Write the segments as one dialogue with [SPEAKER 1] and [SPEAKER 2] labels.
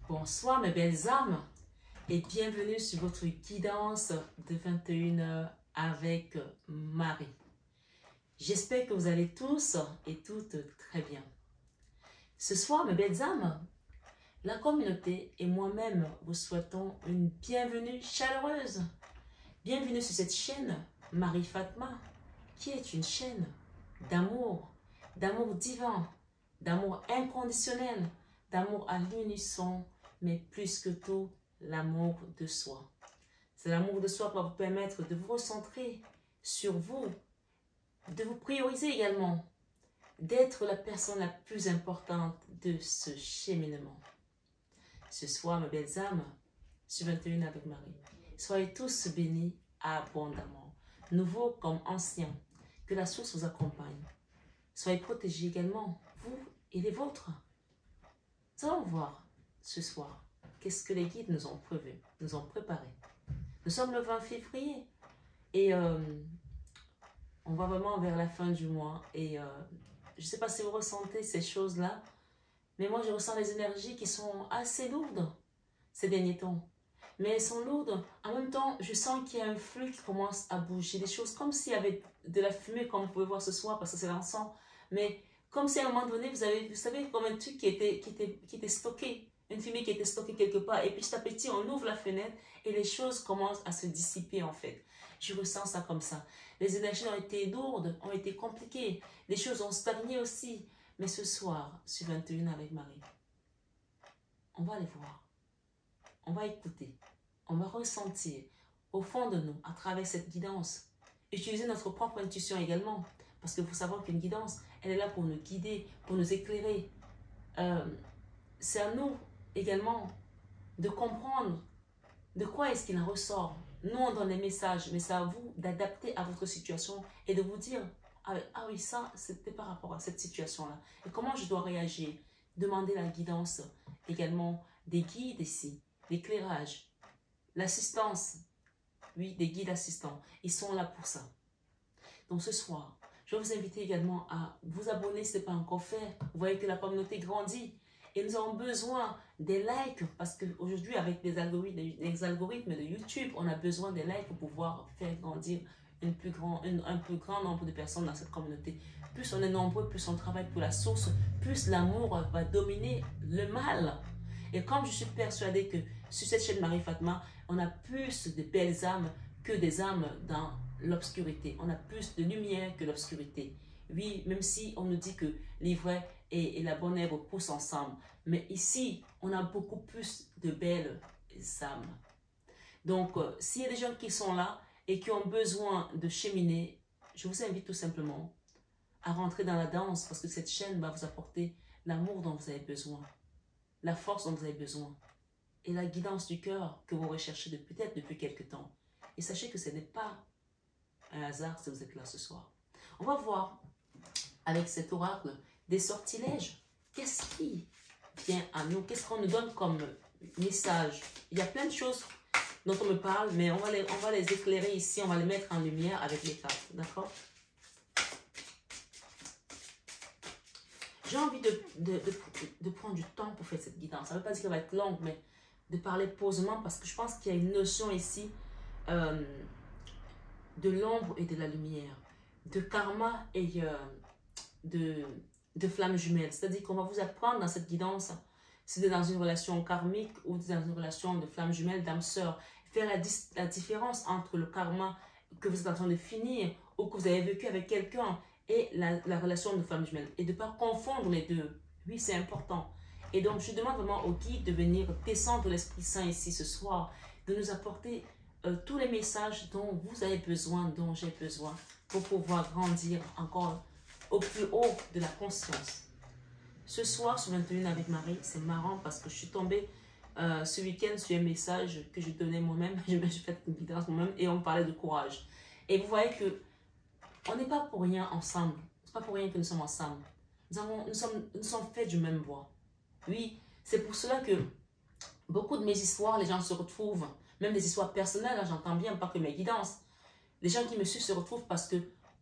[SPEAKER 1] Bonsoir mes belles âmes et bienvenue sur votre guidance de 21h avec Marie. J'espère que vous allez tous et toutes très bien. Ce soir mes belles âmes, la communauté et moi-même vous souhaitons une bienvenue chaleureuse. Bienvenue sur cette chaîne Marie Fatma qui est une chaîne d'amour divin, d'amour inconditionnel, d'amour à l'unisson, mais plus que tout, l'amour de soi. C'est l'amour de soi qui va vous permettre de vous recentrer sur vous, de vous prioriser également, d'être la personne la plus importante de ce cheminement. Ce soir, mes belles âmes, sur 21 avec Marie, soyez tous bénis abondamment, nouveaux comme anciens, que la source vous accompagne. Soyez protégés également, vous et les vôtres. Nous allons voir ce soir qu'est-ce que les guides nous ont prévu, nous ont préparé. Nous sommes le 20 février et on va vraiment vers la fin du mois. Et je ne sais pas si vous ressentez ces choses-là, mais moi je ressens des énergies qui sont assez lourdes ces derniers temps. Mais elles sont lourdes. En même temps, je sens qu'il y a un flux qui commence à bouger. Des choses comme s'il y avait de la fumée, comme vous pouvez voir ce soir, parce que c'est l'encens. Mais comme si à un moment donné, vous savez, comme un truc qui était stocké. Une fumée qui était stockée quelque part. Et petit à petit, on ouvre la fenêtre et les choses commencent à se dissiper en fait. Je ressens ça comme ça. Les énergies ont été lourdes, ont été compliquées. Les choses ont stagné aussi. Mais ce soir, sur 21 avec Marie, on va aller voir. On va écouter, on va ressentir au fond de nous, à travers cette guidance, utiliser notre propre intuition également, parce qu'il faut savoir qu'une guidance, elle est là pour nous guider, pour nous éclairer. C'est à nous également de comprendre de quoi est-ce qu'il en ressort. Nous, on donne les messages, mais c'est à vous d'adapter à votre situation et de vous dire, ah oui, ça, c'était par rapport à cette situation-là. Et comment je dois réagir? Demander la guidance également des guides ici. L'éclairage, l'assistance, oui, des guides assistants, ils sont là pour ça. Donc ce soir, je vais vous inviter également à vous abonner si ce n'est pas encore fait. Vous voyez que la communauté grandit et nous avons besoin des likes parce qu'aujourd'hui, avec les algorithmes de YouTube, on a besoin des likes pour pouvoir faire grandir un plus grand nombre de personnes dans cette communauté. Plus on est nombreux, plus on travaille pour la source, plus l'amour va dominer le mal. Et comme je suis persuadée que sur cette chaîne Marie Fatma, on a plus de belles âmes que des âmes dans l'obscurité. On a plus de lumière que l'obscurité. Oui, même si on nous dit que l'ivraie et la bonne herbe poussent ensemble. Mais ici, on a beaucoup plus de belles âmes. Donc, s'il y a des gens qui sont là et qui ont besoin de cheminer, je vous invite tout simplement à rentrer dans la danse parce que cette chaîne va vous apporter l'amour dont vous avez besoin. La force dont vous avez besoin et la guidance du cœur que vous recherchez peut-être depuis quelque temps. Et sachez que ce n'est pas un hasard si vous êtes là ce soir. On va voir avec cet oracle des sortilèges. Qu'est-ce qui vient à nous? Qu'est-ce qu'on nous donne comme message? Il y a plein de choses dont on me parle, mais on va les éclairer ici, on va les mettre en lumière avec les cartes. D'accord? J'ai envie de prendre du temps pour faire cette guidance. Ça ne veut pas dire qu'elle va être longue, mais de parler posément parce que je pense qu'il y a une notion ici de l'ombre et de la lumière, de karma et de flammes jumelles. C'est-à-dire qu'on va vous apprendre dans cette guidance, si vous êtes dans une relation karmique ou dans une relation de flammes jumelles, d'âme sœur, faire la différence entre le karma que vous êtes en train de finir ou que vous avez vécu avec quelqu'un et la relation de flamme jumelle. Et de ne pas confondre les deux. Oui, c'est important. Et donc, je demande vraiment au guide de venir descendre l'Esprit Saint ici ce soir, de nous apporter tous les messages dont vous avez besoin, dont j'ai besoin, pour pouvoir grandir encore au plus haut de la conscience. Ce soir, sur 21 avec Marie, c'est marrant parce que je suis tombée ce week-end sur un message que je donnais moi-même. Je fais une guidance moi-même et on parlait de courage. Et vous voyez que on n'est pas pour rien ensemble. Ce n'est pas pour rien que nous sommes ensemble. Nous sommes faits du même bois. Oui, c'est pour cela que beaucoup de mes histoires, les gens se retrouvent, même des histoires personnelles, j'entends bien, pas que mes guidances. Les gens qui me suivent se retrouvent parce que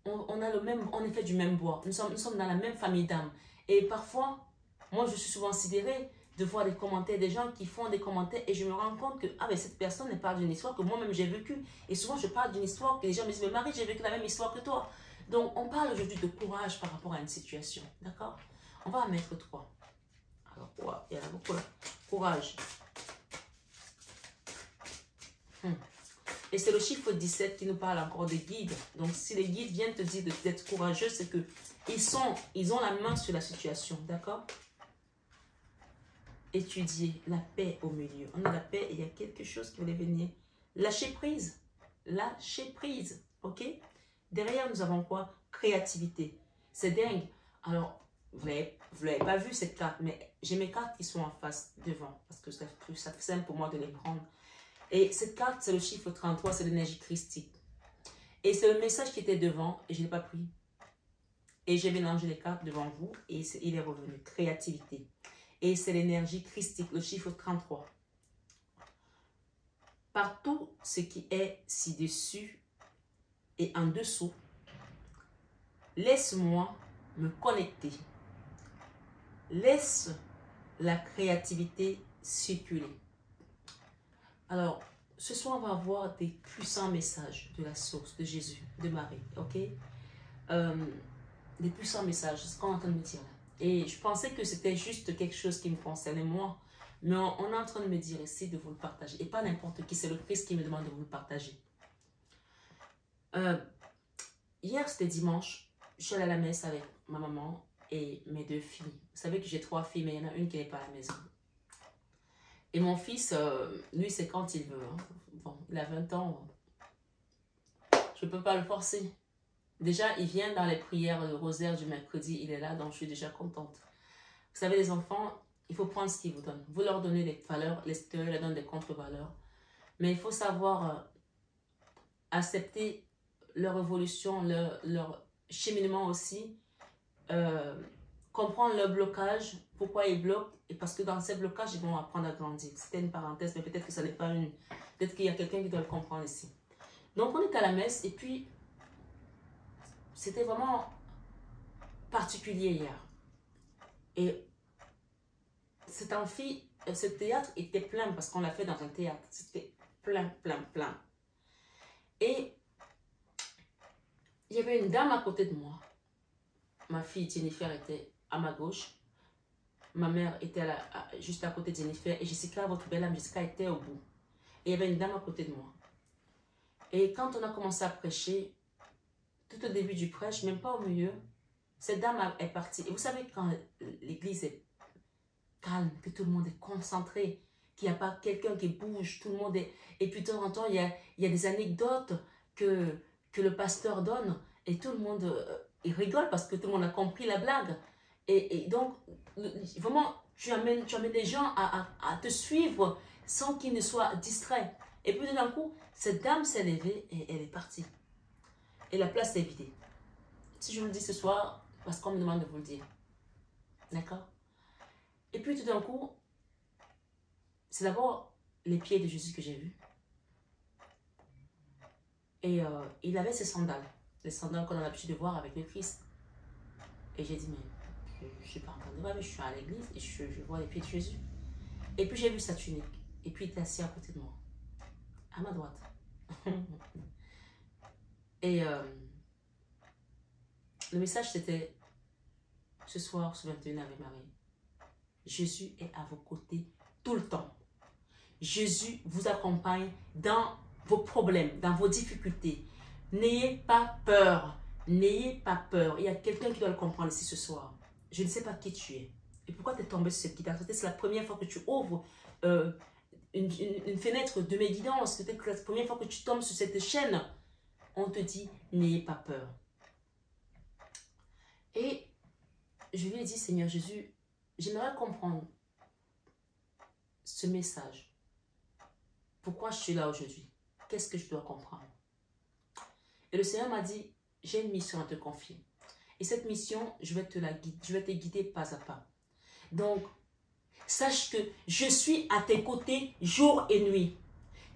[SPEAKER 1] on est fait du même bois. Nous sommes dans la même famille d'âmes. Et parfois, moi je suis souvent sidérée de voir des commentaires, des gens qui font des commentaires et je me rends compte que ah, mais cette personne elle parle d'une histoire que moi-même j'ai vécue. Et souvent je parle d'une histoire que les gens me disent, mais Marie, j'ai vécu la même histoire que toi. Donc on parle aujourd'hui de courage par rapport à une situation, d'accord? On va en mettre 3. Alors, ouais, il y en a beaucoup là. Courage. Et c'est le chiffre 17 qui nous parle encore des guides. Donc si les guides viennent te dire d'être courageux, c'est que ils ont la main sur la situation, d'accord? Étudier la paix au milieu. On a la paix et il y a quelque chose qui voulait venir. Lâcher prise. Lâcher prise. Ok? Derrière, nous avons quoi? Créativité. C'est dingue. Alors, vous l'avez pas vu cette carte, mais j'ai mes cartes qui sont en face, devant, parce que ça fait simple pour moi de les prendre. Et cette carte, c'est le chiffre 33, c'est l'énergie christique. Et c'est le message qui était devant, et je ne l'ai pas pris. Et j'ai mélangé les cartes devant vous, et il est revenu. Créativité. Et c'est l'énergie christique, le chiffre 33. Partout ce qui est ci-dessus et en dessous, laisse-moi me connecter. Laisse la créativité circuler. Alors, ce soir, on va avoir des puissants messages de la source, de Jésus, de Marie, ok? Des puissants messages, c'est ce qu'on est en train de me dire là. Et je pensais que c'était juste quelque chose qui me concernait moi, mais on est en train de me dire ici de vous le partager. Et pas n'importe qui, c'est le Christ qui me demande de vous le partager. Hier, c'était dimanche, je suis allée à la messe avec ma maman et mes 2 filles. Vous savez que j'ai 3 filles, mais il y en a une qui n'est pas à la maison. Et mon fils, lui, c'est quand il veut. Hein. Bon, il a 20 ans. Je ne peux pas le forcer. Déjà, il vient dans les prières, le rosaire du mercredi, il est là, donc je suis déjà contente. Vous savez, les enfants, il faut prendre ce qu'ils vous donnent. Vous leur donnez des valeurs, l'extérieur leur donne des contre-valeurs. Mais il faut savoir accepter leur évolution, leur cheminement aussi. Comprendre leur blocage, pourquoi ils bloquent. Et parce que dans ces blocages, ils vont apprendre à grandir. C'était une parenthèse, mais peut-être que ça n'est pas une... Peut-être qu'il y a quelqu'un qui doit le comprendre ici. Donc, on est à la messe et puis... C'était vraiment particulier hier. Et ce théâtre était plein parce qu'on l'a fait dans un théâtre. C'était plein. Et il y avait une dame à côté de moi. Ma fille Jennifer était à ma gauche. Ma mère était juste à côté de Jennifer. Et Jessica, votre belle âme, Jessica était au bout. Et il y avait une dame à côté de moi. Et quand on a commencé à prêcher, tout au début du prêche, même pas au milieu, cette dame est partie. Et vous savez, quand l'église est calme, que tout le monde est concentré, qu'il n'y a pas quelqu'un qui bouge, tout le monde est... Et puis de temps en temps, il y a des anecdotes que le pasteur donne et tout le monde il rigole parce que tout le monde a compris la blague. Et donc, vraiment, tu amènes les gens à te suivre sans qu'ils ne soient distraits. Et puis d'un coup, cette dame s'est levée et elle est partie. Et la place est vidée. Si je vous le dis ce soir, parce qu'on me demande de vous le dire. D'accord? Et puis tout d'un coup, c'est d'abord les pieds de Jésus que j'ai vus. Et il avait ses sandales. Les sandales qu'on a l'habitude de voir avec le Christ. Et j'ai dit, mais je ne suis pas en train de voir, mais je suis à l'église et je vois les pieds de Jésus. Et puis j'ai vu sa tunique. Et puis il était assis à côté de moi. À ma droite. Et le message c'était, ce soir, ce 21 avec Marie, Jésus est à vos côtés tout le temps. Jésus vous accompagne dans vos problèmes, dans vos difficultés. N'ayez pas peur. N'ayez pas peur. Il y a quelqu'un qui doit le comprendre ici ce soir. Je ne sais pas qui tu es. Et pourquoi tu es tombé sur cette guidance? Peut-être c'est la première fois que tu ouvres une fenêtre de mes guidances. Peut-être que c'est la première fois que tu tombes sur cette chaîne. On te dit, n'ayez pas peur. Et je lui ai dit, Seigneur Jésus, j'aimerais comprendre ce message. Pourquoi je suis là aujourd'hui? Qu'est-ce que je dois comprendre? Et le Seigneur m'a dit, j'ai une mission à te confier. Et cette mission, je vais te guider pas à pas. Donc, sache que je suis à tes côtés jour et nuit.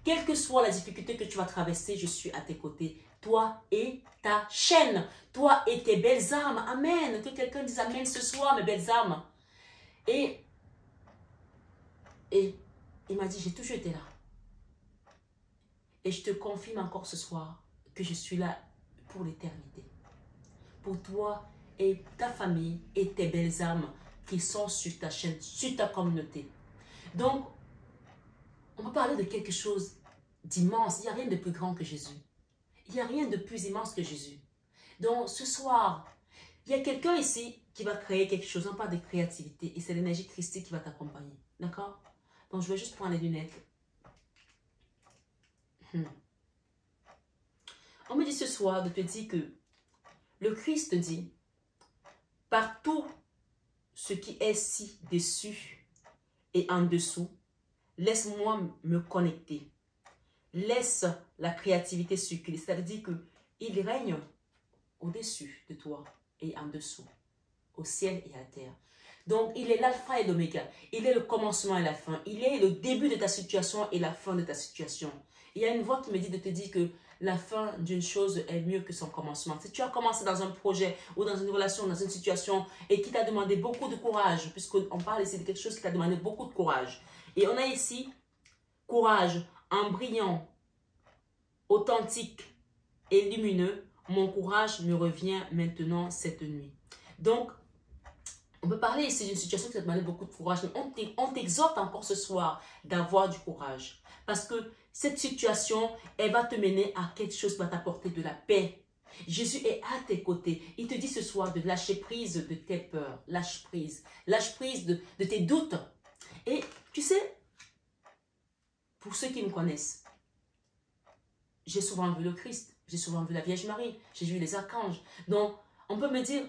[SPEAKER 1] Quelle que soit la difficulté que tu vas traverser, je suis à tes côtés. Toi et ta chaîne. Toi et tes belles âmes. Amen. Que quelqu'un dise amen ce soir, mes belles âmes. Et Et il m'a dit, j'ai toujours été là. Et je te confirme encore ce soir que je suis là pour l'éternité. Pour toi et ta famille et tes belles âmes qui sont sur ta chaîne, sur ta communauté. Donc, on va parler de quelque chose d'immense. Il n'y a rien de plus grand que Jésus. Il n'y a rien de plus immense que Jésus. Donc, ce soir, il y a quelqu'un ici qui va créer quelque chose. On parle de créativité et c'est l'énergie christique qui va t'accompagner. D'accord? Donc, je vais juste prendre les lunettes. On me dit ce soir de te dire que le Christ dit, par tout ce qui est ci-dessus et en dessous, laisse-moi me connecter. Laisse la créativité circuler. C'est-à-dire qu'il règne au-dessus de toi et en dessous, au ciel et à la terre. Donc, il est l'alpha et l'oméga. Il est le commencement et la fin. Il est le début de ta situation et la fin de ta situation. Il y a une voix qui me dit de te dire que la fin d'une chose est mieux que son commencement. Si tu as commencé dans un projet ou dans une relation, dans une situation et qui t'a demandé beaucoup de courage, puisqu'on parle ici de quelque chose qui t'a demandé beaucoup de courage. Et on a ici courage en brillant, authentique et lumineux. Mon courage me revient maintenant cette nuit. Donc, on peut parler ici d'une situation qui t'a demandé beaucoup de courage, mais on t'exhorte encore ce soir d'avoir du courage. Parce que cette situation, elle va te mener à quelque chose qui va t'apporter de la paix. Jésus est à tes côtés. Il te dit ce soir de lâcher prise de tes peurs. Lâche prise. Lâche prise de tes doutes. Et tu sais, pour ceux qui me connaissent, j'ai souvent vu le Christ. J'ai souvent vu la Vierge Marie. J'ai vu les archanges. Donc, on peut me dire...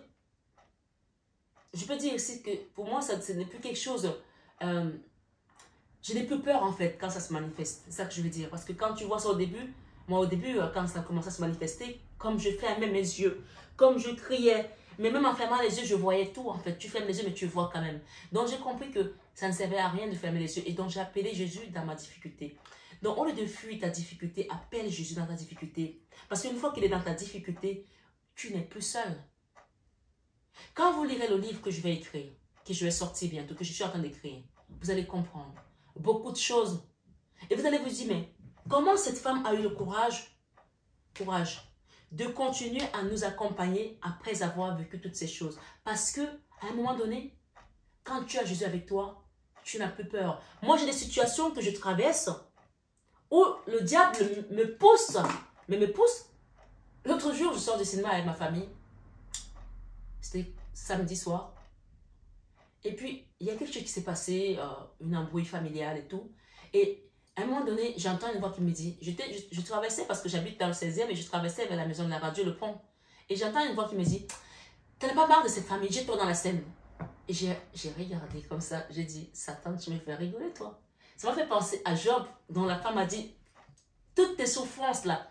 [SPEAKER 1] Je peux dire aussi que pour moi, ce n'est plus quelque chose... je n'ai plus peur en fait quand ça se manifeste. C'est ça que je veux dire. Parce que quand tu vois ça au début, moi au début, quand ça a commencé à se manifester, comme je fermais mes yeux, comme je criais, mais même en fermant les yeux, je voyais tout en fait. Tu fermes les yeux, mais tu vois quand même. Donc j'ai compris que ça ne servait à rien de fermer les yeux. Et donc j'ai appelé Jésus dans ma difficulté. Donc au lieu de fuir ta difficulté, appelle Jésus dans ta difficulté. Parce qu'une fois qu'il est dans ta difficulté, tu n'es plus seul. Quand vous lirez le livre que je vais écrire, que je vais sortir bientôt, que je suis en train d'écrire, vous allez comprendre beaucoup de choses. Et vous allez vous dire, mais comment cette femme a eu le courage de continuer à nous accompagner après avoir vécu toutes ces choses. Parce que à un moment donné, quand tu as Jésus avec toi, tu n'as plus peur. Moi, j'ai des situations que je traverse où le diable me pousse. Mais me pousse. L'autre jour, je sors du cinéma avec ma famille. C'était samedi soir. Et puis, il y a quelque chose qui s'est passé, une embrouille familiale et tout. Et à un moment donné, j'entends une voix qui me dit, je traversais parce que j'habite dans le 16e et je traversais vers la maison de la radio, le pont. Et j'entends une voix qui me dit, t'en as pas marre de cette famille, jette-toi dans la Seine. Et j'ai regardé comme ça, j'ai dit, Satan, tu me fais rigoler toi. Ça m'a fait penser à Job, dont la femme a dit, toutes tes souffrances là,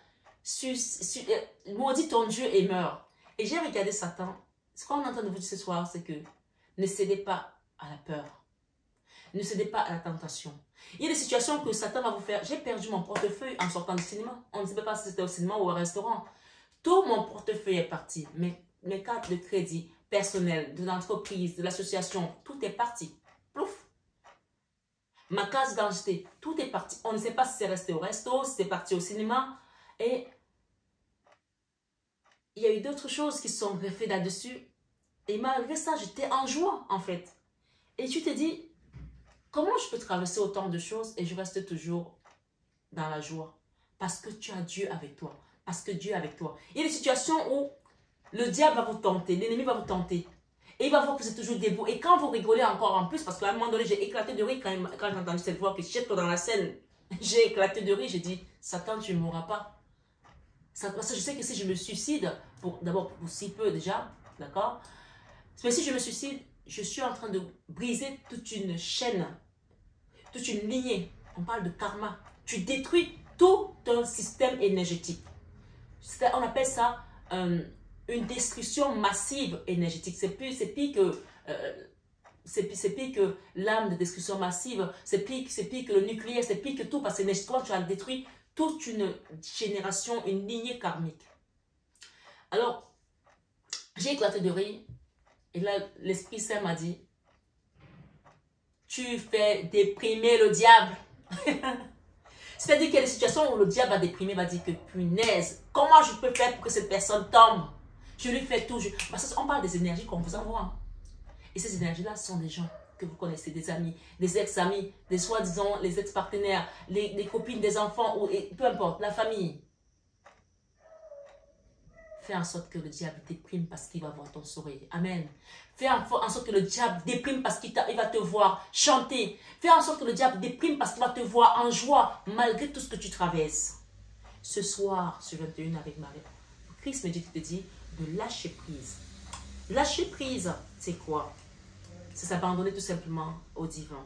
[SPEAKER 1] maudit ton Dieu et meurs. Et j'ai regardé Satan. Ce qu'on est en train de vous dire ce soir, c'est que ne cédez pas à la peur. Ne cédez pas à la tentation. Il y a des situations que Satan va vous faire. J'ai perdu mon portefeuille en sortant du cinéma. On ne sait pas si c'était au cinéma ou au restaurant. Tout mon portefeuille est parti. Mes cartes de crédit personnelles, de l'entreprise, de l'association, tout est parti. Plouf. Ma carte d'identité, tout est parti. On ne sait pas si c'est resté au resto, si c'est parti au cinéma. Et il y a eu d'autres choses qui sont greffées là-dessus. Et malgré ça, j'étais en joie, en fait. Et tu te dis, comment je peux traverser autant de choses et je reste toujours dans la joie? Parce que tu as Dieu avec toi. Parce que Dieu est avec toi. Il y a des situations où le diable va vous tenter, l'ennemi va vous tenter. Et il va voir que c'est toujours debout. Et quand vous rigolez encore en plus, parce qu'à un moment donné, j'ai éclaté de rire quand j'ai entendu cette voix que jette-toi dans la Seine. J'ai éclaté de rire, j'ai dit, Satan, tu ne mourras pas. Parce que je sais que si je me suicide, d'abord pour si peu déjà, d'accord? Mais si je me suicide, je suis en train de briser toute une chaîne, toute une lignée. On parle de karma. Tu détruis tout un système énergétique. On appelle ça une destruction massive énergétique. C'est pire que l'âme de destruction massive. C'est pire que le nucléaire. C'est pire que tout. Parce que énergétiquement, tu as détruit toute une génération, une lignée karmique. Alors, j'ai éclaté de rire. Et là, l'Esprit Saint m'a dit, tu fais déprimer le diable. C'est-à-dire qu'il y a des situations où le diable va déprimer, va dire que punaise, comment je peux faire pour que cette personne tombe? Je lui fais tout. Parce qu'on parle des énergies qu'on vous envoie. Et ces énergies-là sont des gens que vous connaissez, des amis, des ex-amis, des soi-disant, les ex-partenaires, les copines des enfants, ou peu importe, la famille. Fais en sorte que le diable déprime parce qu'il va voir ton sourire. Amen. Fais en sorte que le diable déprime parce qu'il va te voir chanter. Fais en sorte que le diable déprime parce qu'il va te voir en joie malgré tout ce que tu traverses. Ce soir, sur 21 avec Marie, Christ me dit, te dit de lâcher prise. Lâcher prise, c'est quoi? C'est s'abandonner tout simplement au divin.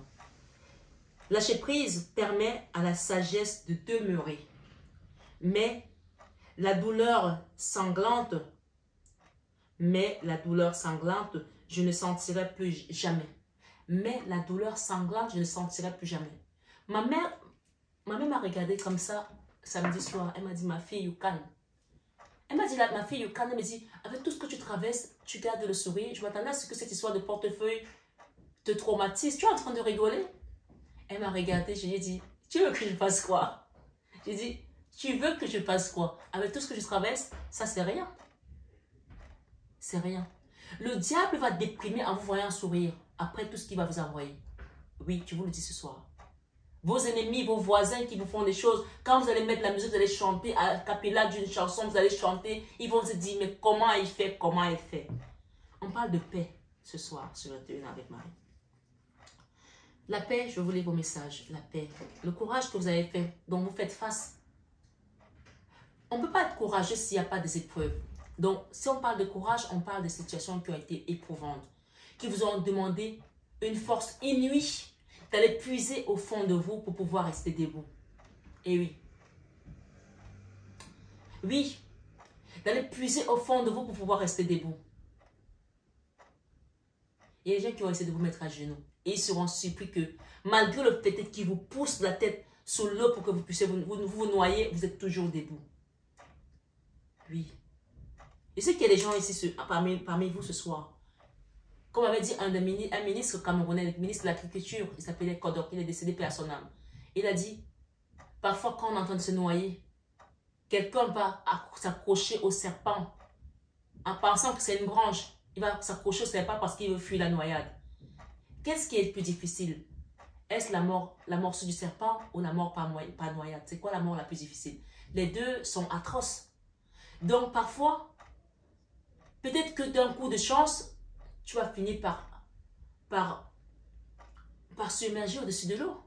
[SPEAKER 1] Lâcher prise permet à la sagesse de demeurer. Mais la douleur sanglante, je ne sentirai plus jamais. Mais la douleur sanglante, je ne sentirai plus jamais. Ma mère m'a regardé comme ça samedi soir. Elle m'a dit, ma fille, you calme. Elle m'a dit, ma fille, you calme. Elle m'a dit, avec tout ce que tu traverses, tu gardes le sourire. Je m'attendais à ce que cette histoire de portefeuille te traumatise. Tu es en train de rigoler? Elle m'a regardé, je lui ai dit, tu veux que je fasse quoi? J'ai dit, tu veux que je fasse quoi? Avec tout ce que je traverse, ça c'est rien. C'est rien. Le diable va déprimer en vous voyant sourire après tout ce qu'il va vous envoyer. Oui, je vous le dis ce soir. Vos ennemis, vos voisins qui vous font des choses, quand vous allez mettre la musique, vous allez chanter à cappella d'une chanson, vous allez chanter, ils vont se dire, mais comment il fait, comment il fait? On parle de paix ce soir sur 21 avec Marie. La paix, je vous lis vos messages, la paix, le courage que vous avez fait, dont vous faites face. On ne peut pas être courageux s'il n'y a pas des épreuves. Donc, si on parle de courage, on parle de situations qui ont été éprouvantes, qui vous ont demandé une force inouïe d'aller puiser au fond de vous pour pouvoir rester debout. Et oui. Oui, d'aller puiser au fond de vous pour pouvoir rester debout. Il y a des gens qui vont essayer de vous mettre à genoux. Et ils seront surpris que, malgré le fait qu'ils vous poussent la tête sous l'eau pour que vous puissiez vous noyer, vous êtes toujours debout. Oui. Je sais qu'il y a des gens ici parmi vous ce soir. Comme avait dit un ministre camerounais, le ministre de l'Agriculture, il s'appelait Kodok, il est décédé paix à son âme. Il a dit, parfois quand on est en train de se noyer, quelqu'un va s'accrocher au serpent en pensant que c'est une branche. Il va s'accrocher au serpent parce qu'il veut fuir la noyade. Qu'est-ce qui est le plus difficile? Est-ce la mort sur du serpent ou la mort par noyade? C'est quoi la mort la plus difficile? Les deux sont atroces. Donc parfois, peut-être que d'un coup de chance, tu vas finir par submerger au-dessus de l'eau.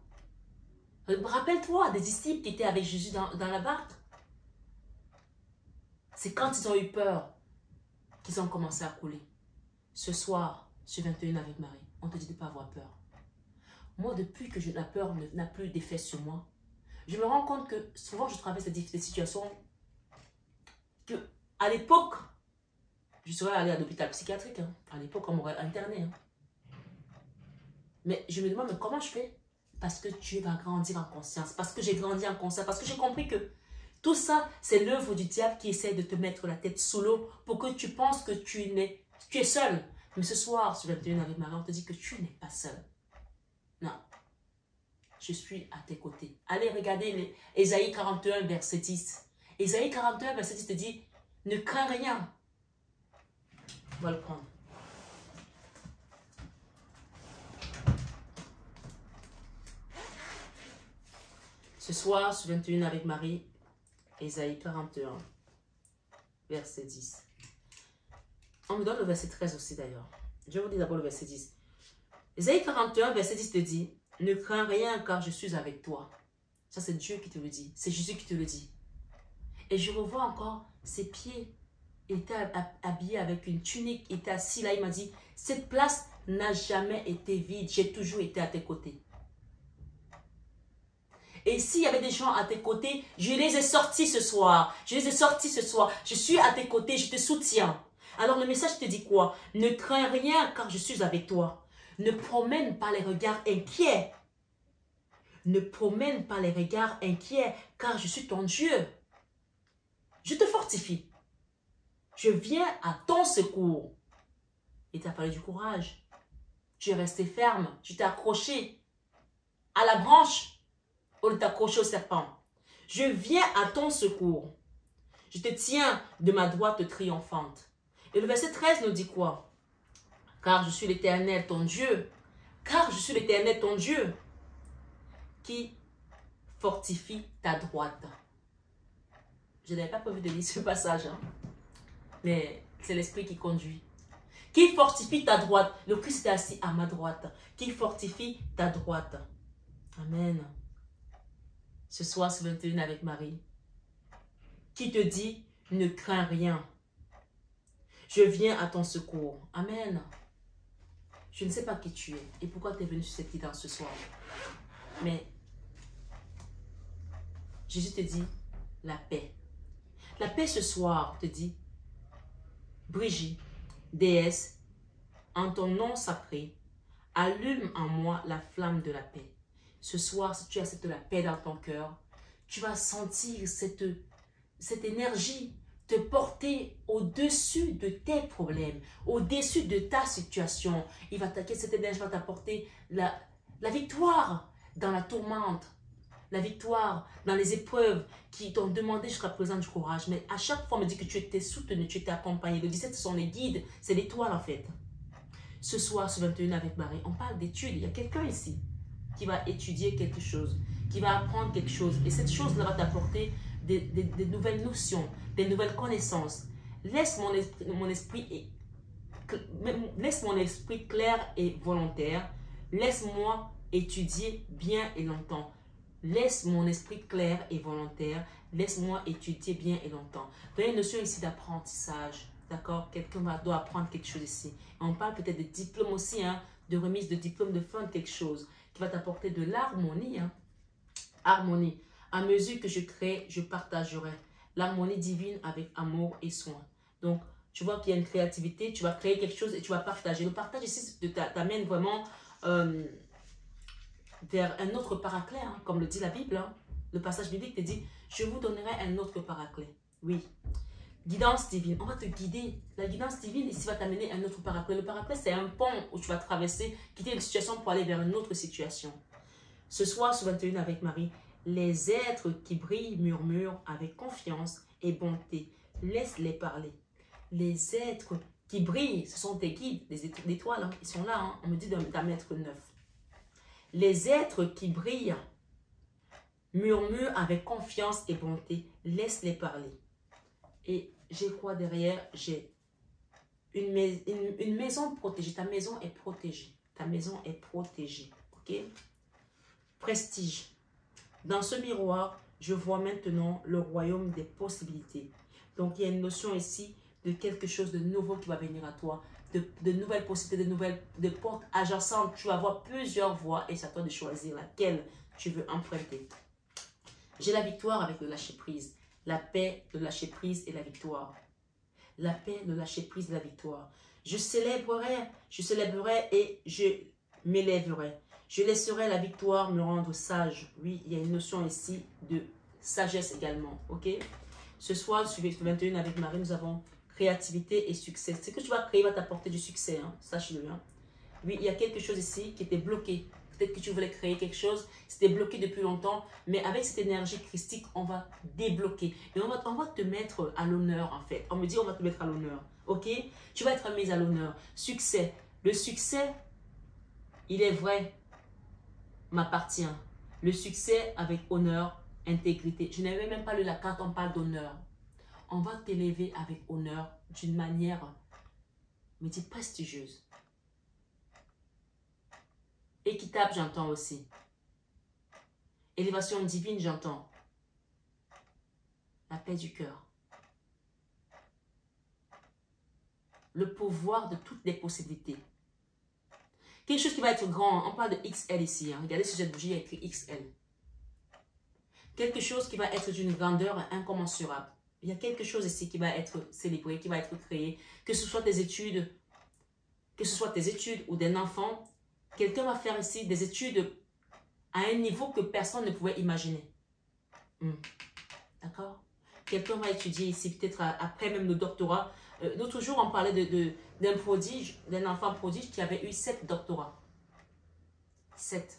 [SPEAKER 1] Rappelle-toi des disciples qui étaient avec Jésus dans la barque. C'est quand ils ont eu peur qu'ils ont commencé à couler. Ce soir, sur 21 avec Marie, on te dit de ne pas avoir peur. Moi, depuis que la peur n'a plus d'effet sur moi, je me rends compte que souvent je traverse des situations que, à l'époque, je serais allée à l'hôpital psychiatrique. Hein. À l'époque, on m'aurait interné. Hein. Mais je me demande, mais comment je fais? Parce que Dieu va grandir en conscience. Parce que j'ai grandi en conscience. Parce que j'ai compris que tout ça, c'est l'œuvre du diable qui essaie de te mettre la tête sous l'eau pour que tu penses que tu es seul. Mais ce soir, sur 21 avec Marie, on te dit que tu n'es pas seul. Non. Je suis à tes côtés. Allez regarder Ésaïe 41, verset 10. Ésaïe 41, verset 10 te dit, ne crains rien. On va le prendre. Ce soir, sur 21 avec Marie, Ésaïe 41, verset 10. On me donne le verset 13 aussi d'ailleurs. Je vous dis d'abord le verset 10. Ésaïe 41, verset 10 te dit, ne crains rien car je suis avec toi. Ça c'est Dieu qui te le dit. C'est Jésus qui te le dit. Et je revois encore ses pieds. Il était habillé avec une tunique. Il était assis là. Il m'a dit, cette place n'a jamais été vide. J'ai toujours été à tes côtés. Et s'il y avait des gens à tes côtés, je les ai sortis ce soir. Je les ai sortis ce soir. Je suis à tes côtés, je te soutiens. Alors le message te dit quoi? Ne crains rien car je suis avec toi. Ne promène pas les regards inquiets. Ne promène pas les regards inquiets car je suis ton Dieu. Je te fortifie. Je viens à ton secours. Il t'a fallu du courage. Tu es resté ferme. Tu t'es accroché à la branche au lieu de t'accrocher au serpent. Je viens à ton secours. Je te tiens de ma droite triomphante. Et le verset 13 nous dit quoi? Car je suis l'Éternel, ton Dieu. Car je suis l'Éternel, ton Dieu, qui fortifie ta droite. Je n'avais pas prévu de lire ce passage, hein, mais c'est l'Esprit qui conduit. Qui fortifie ta droite. Le Christ est assis à ma droite. Qui fortifie ta droite. Amen. Ce soir, ce 21 avec Marie. Qui te dit, ne crains rien. Je viens à ton secours. Amen. Je ne sais pas qui tu es et pourquoi tu es venu sur cette guidance ce soir. Mais Jésus te dit la paix. La paix ce soir te dit, Brigitte, déesse, en ton nom sacré, allume en moi la flamme de la paix. Ce soir, si tu acceptes la paix dans ton cœur, tu vas sentir cette énergie te porter au-dessus de tes problèmes, au-dessus de ta situation. Cette énergie va t'apporter la victoire dans la tourmente, la victoire dans les épreuves qui t'ont demandé jusqu'à présent du courage. Mais à chaque fois, on me dit que tu étais soutenu, tu étais accompagné. Le 17, ce sont les guides, c'est l'étoile en fait. Ce soir, ce 21 avec Marie, on parle d'études. Il y a quelqu'un ici qui va étudier quelque chose, qui va apprendre quelque chose. Et cette chose-là va t'apporter des nouvelles notions, des nouvelles connaissances. Laisse mon esprit clair et volontaire. Laisse-moi étudier bien et longtemps. Laisse mon esprit clair et volontaire. Laisse-moi étudier bien et longtemps. Vous avez une notion ici d'apprentissage. D'accord? Quelqu'un doit apprendre quelque chose ici. On parle peut-être de diplôme aussi, hein, de remise de diplôme, de fin de quelque chose qui va t'apporter de l'harmonie. Hein. Harmonie. À mesure que je crée, je partagerai. L'harmonie divine avec amour et soin. Donc, tu vois qu'il y a une créativité, tu vas créer quelque chose et tu vas partager. Le partage ici t'amène vraiment vers un autre paraclet, hein, comme le dit la Bible. Hein. Le passage biblique te dit, je vous donnerai un autre paraclet. Oui. Guidance divine, on va te guider. La guidance divine ici va t'amener un autre paraclet. Le paraclet, c'est un pont où tu vas traverser, quitter une situation pour aller vers une autre situation. Ce soir, ce 21 avec Marie, les êtres qui brillent murmurent avec confiance et bonté. Laisse-les parler. Les êtres qui brillent, ce sont tes guides, des étoiles, hein, ils sont là, hein, on me dit d'en mettre 9. Les êtres qui brillent murmurent avec confiance et bonté. Laisse-les parler. Et j'ai quoi derrière? J'ai une maison protégée. Ta maison est protégée. Ta maison est protégée. Ok? Prestige. Dans ce miroir, je vois maintenant le royaume des possibilités. Donc, il y a une notion ici de quelque chose de nouveau qui va venir à toi. De nouvelles possibilités, de portes adjacentes. Tu vas avoir plusieurs voies et c'est à toi de choisir laquelle tu veux emprunter. J'ai la victoire avec le lâcher-prise. La paix, le lâcher-prise et la victoire. La paix, le lâcher-prise et la victoire. Je célébrerai et je m'élèverai. Je laisserai la victoire me rendre sage. Oui, il y a une notion ici de sagesse également. Ok? Ce soir, sur le 21 avec Marie, nous avons créativité et succès. Ce que tu vas créer va t'apporter du succès. Hein? Sache-le. Hein? Oui, il y a quelque chose ici qui était bloqué. Peut-être que tu voulais créer quelque chose, c'était bloqué depuis longtemps, mais avec cette énergie christique, on va débloquer. Et on va te mettre à l'honneur, en fait. On me dit, on va te mettre à l'honneur. Ok? Tu vas être mise à l'honneur. Succès. Le succès, il est vrai, m'appartient. Le succès avec honneur, intégrité. Je n'avais même pas lu la carte, on parle d'honneur. On va t'élever avec honneur d'une manière, me dit, prestigieuse. Équitable, j'entends aussi. Élévation divine, j'entends. La paix du cœur. Le pouvoir de toutes les possibilités. Quelque chose qui va être grand. On parle de XL ici. Hein. Regardez sur cette bougie, il y a écrit XL. Quelque chose qui va être d'une grandeur incommensurable. Il y a quelque chose ici qui va être célébré, qui va être créé. Que ce soit tes études, ou d'un enfant. Quelqu'un va faire ici des études à un niveau que personne ne pouvait imaginer. D'accord? Quelqu'un va étudier ici, peut-être après même le doctorat. L'autre jour, on parlait d'un prodige, d'un enfant prodige qui avait eu 7 doctorats. 7.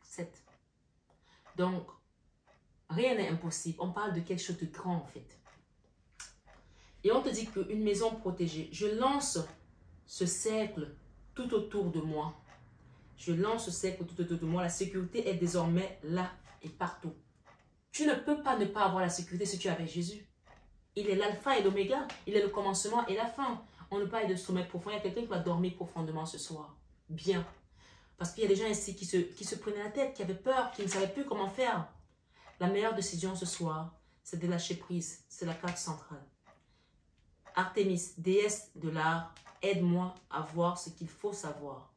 [SPEAKER 1] 7. Donc, rien n'est impossible. On parle de quelque chose de grand, en fait. Et on te dit qu'une maison protégée, je lance ce cercle tout autour de moi. Je lance ce cercle tout autour de moi. La sécurité est désormais là et partout. Tu ne peux pas ne pas avoir la sécurité si tu es avec Jésus. Il est l'alpha et l'oméga. Il est le commencement et la fin. On ne parle de sommeil profond. Il y a quelqu'un qui va dormir profondément ce soir. Bien. Parce qu'il y a des gens ici qui se prenaient la tête, qui avaient peur, qui ne savaient plus comment faire. La meilleure décision ce soir, c'est de lâcher prise. C'est la carte centrale. Artémis, déesse de l'art, aide-moi à voir ce qu'il faut savoir.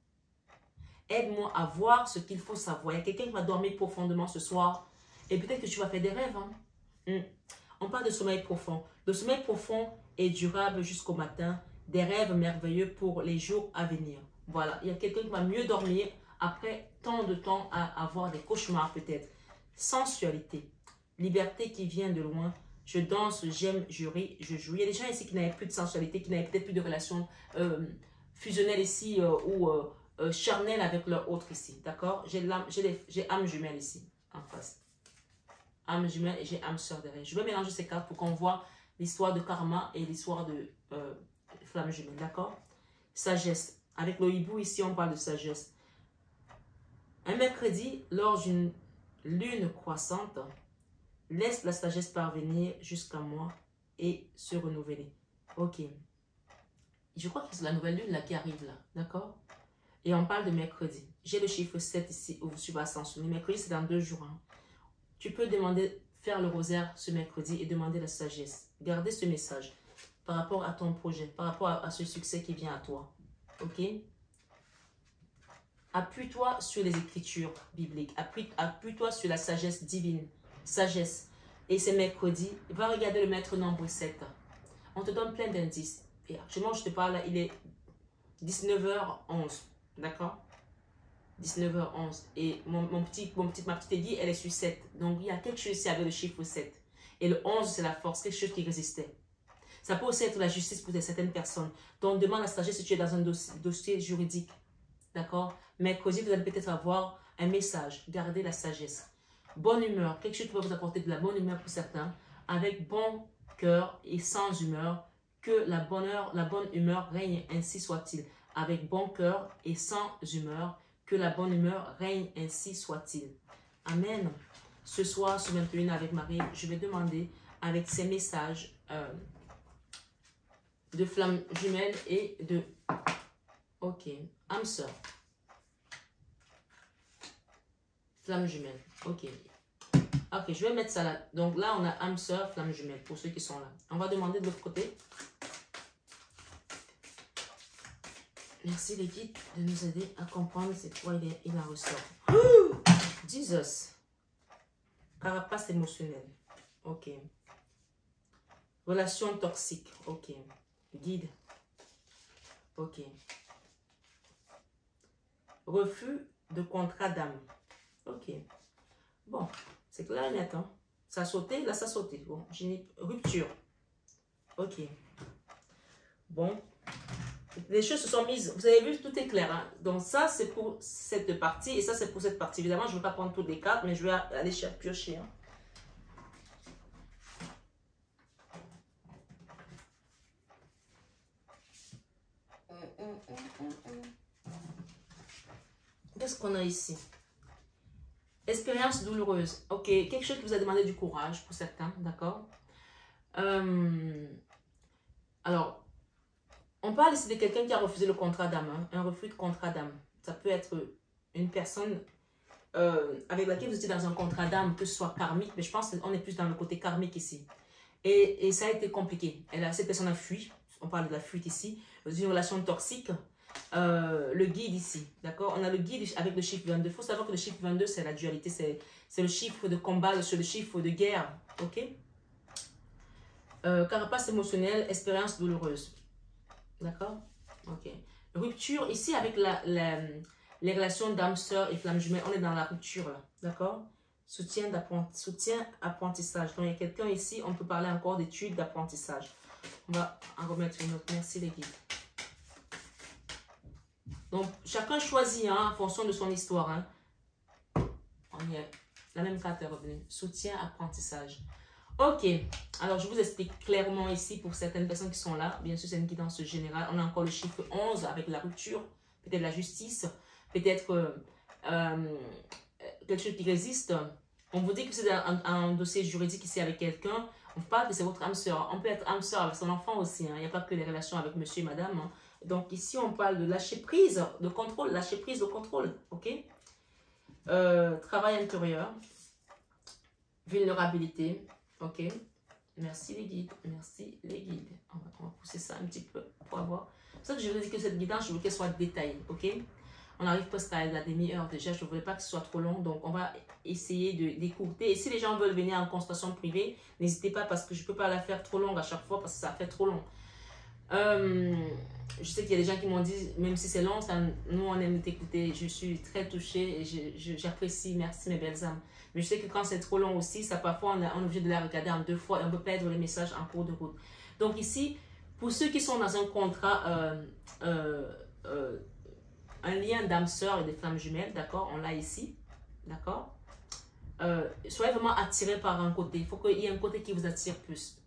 [SPEAKER 1] Aide-moi à voir ce qu'il faut savoir. Il y a quelqu'un qui va dormir profondément ce soir. Et peut-être que tu vas faire des rêves. On parle de sommeil profond. Le sommeil profond est durable jusqu'au matin. Des rêves merveilleux pour les jours à venir. Voilà. Il y a quelqu'un qui va mieux dormir après tant de temps à avoir des cauchemars peut-être. Sensualité. Liberté qui vient de loin. Je danse, j'aime, je ris, je joue. Il y a des gens ici qui n'avaient plus de sensualité, qui n'avaient peut-être plus de relations fusionnelles ici ou charnelles avec leur autre ici. D'accord? J'ai âme jumelle ici, en face. Âme jumelle et j'ai âme sœur derrière. Je vais mélanger ces cartes pour qu'on voit l'histoire de karma et l'histoire de flamme jumelle. D'accord? Sagesse. Avec le hibou ici, on parle de sagesse. Un mercredi, lors d'une lune croissante, laisse la sagesse parvenir jusqu'à moi et se renouveler. Ok. Je crois que c'est la nouvelle lune là qui arrive là. D'accord? Et on parle de mercredi. J'ai le chiffre 7 ici où je vais ascensionner. Mercredi, c'est dans 2 jours. Hein. Tu peux demander, faire le rosaire ce mercredi et demander la sagesse. Gardez ce message par rapport à ton projet, par rapport à ce succès qui vient à toi. Ok? Appuie-toi sur les écritures bibliques. Appuie-toi sur la sagesse divine. Sagesse. Et c'est mercredi. Va regarder le maître nombre 7. On te donne plein d'indices. Et actuellement, je te parle, il est 19h11. D'accord? 19h11. Et ma petite aiguille, elle est sur 7. Donc, il y a quelque chose ici avec le chiffre 7. Et le 11, c'est la force. Quelque chose qui résistait. Ça peut aussi être la justice pour certaines personnes. Donc, demande la sagesse si tu es dans un dossier juridique. D'accord? Mercredi, vous allez peut-être avoir un message. Gardez la sagesse. Bonne humeur. Quelque chose qui peut vous apporter de la bonne humeur pour certains. Avec bon cœur et sans humeur. Que la bonne humeur règne, ainsi soit-il. Avec bon cœur et sans humeur. Que la bonne humeur règne, ainsi soit-il. Amen. Ce soir, sur 21 avec Marie, je vais demander avec ces messages de flamme jumelle et de... Ok. Âme sœur. Flamme jumelle. Ok. Ok, je vais mettre ça là. Donc là, on a âme sœur, flamme jumelle pour ceux qui sont là. On va demander de l'autre côté. Merci les guides de nous aider à comprendre c'est quoi il en ressort. Jesus. Carapace émotionnelle. Ok. Relation toxique. Ok. Guide. Ok. Refus de contrat d'âme. Ok. Bon, c'est clair et net. Hein? Ça a sauté, là ça a sauté. Bon, j'ai rupture. Ok. Bon. Les choses se sont mises. Vous avez vu, tout est clair. Hein? Donc ça, c'est pour cette partie. Et ça, c'est pour cette partie. Évidemment, je ne vais pas prendre toutes les cartes, mais je vais aller piocher. Hein? Qu'est-ce qu'on a ici? Expérience douloureuse. Ok, quelque chose qui vous a demandé du courage pour certains, d'accord? Alors, on parle ici de quelqu'un qui a refusé le contrat d'âme, hein, un refus de contrat d'âme. Ça peut être une personne avec laquelle vous étiez dans un contrat d'âme, que ce soit karmique, mais je pense qu'on est plus dans le côté karmique ici. Et ça a été compliqué. Cette personne a fui, on parle de la fuite ici, une relation toxique. Le guide ici, d'accord? On a le guide avec le chiffre 22. Il faut savoir que le chiffre 22, c'est la dualité, c'est le chiffre de combat, c'est le chiffre de guerre, ok? Carapace émotionnelle, expérience douloureuse, d'accord? Ok. Rupture, ici avec les relations d'âme, sœur et flamme jumelle, on est dans la rupture là, d'accord? Soutien apprentissage. Donc, il y a quelqu'un ici, on peut parler encore d'études d'apprentissage. On va en remettre une autre. Merci les guides. Donc, chacun choisit hein, en fonction de son histoire. Hein. On y est. La même carte est revenue. Soutien, apprentissage. Ok. Alors, je vous explique clairement ici pour certaines personnes qui sont là. Bien sûr, c'est une guidance générale. On a encore le chiffre 11 avec la rupture. Peut-être la justice. Peut-être quelque chose qui résiste. On vous dit que c'est un dossier juridique ici avec quelqu'un. On parle que c'est votre âme sœur. On peut être âme sœur avec son enfant aussi. Hein. Il n'y a pas que les relations avec monsieur et madame. Hein. Donc ici, on parle de lâcher prise, de contrôle. Lâcher prise de contrôle. Ok. Travail intérieur. Vulnérabilité. Ok. Merci les guides. Merci les guides. On va pousser ça un petit peu pour avoir. C'est pour ça que je vous ai dit que cette guidance, je veux qu'elle soit détaillée. Ok. On arrive presque à la demi-heure déjà. Je ne voulais pas que ce soit trop long. Donc, on va essayer d'écourter. Et si les gens veulent venir en consultation privée, n'hésitez pas parce que je ne peux pas la faire trop longue à chaque fois parce que ça fait trop long. Je sais qu'il y a des gens qui m'ont dit, même si c'est long, ça, nous on aime t'écouter. Je suis très touchée et j'apprécie. Merci mes belles âmes. Mais je sais que quand c'est trop long aussi, ça parfois on est obligé de la regarder en 2 fois et on peut perdre les messages en cours de route. Donc ici, pour ceux qui sont dans un contrat, un lien d'âme sœur et de flammes jumelles, d'accord, on l'a ici, d'accord. Soyez vraiment attirés par un côté. Il faut qu'il y ait un côté qui vous attire plus.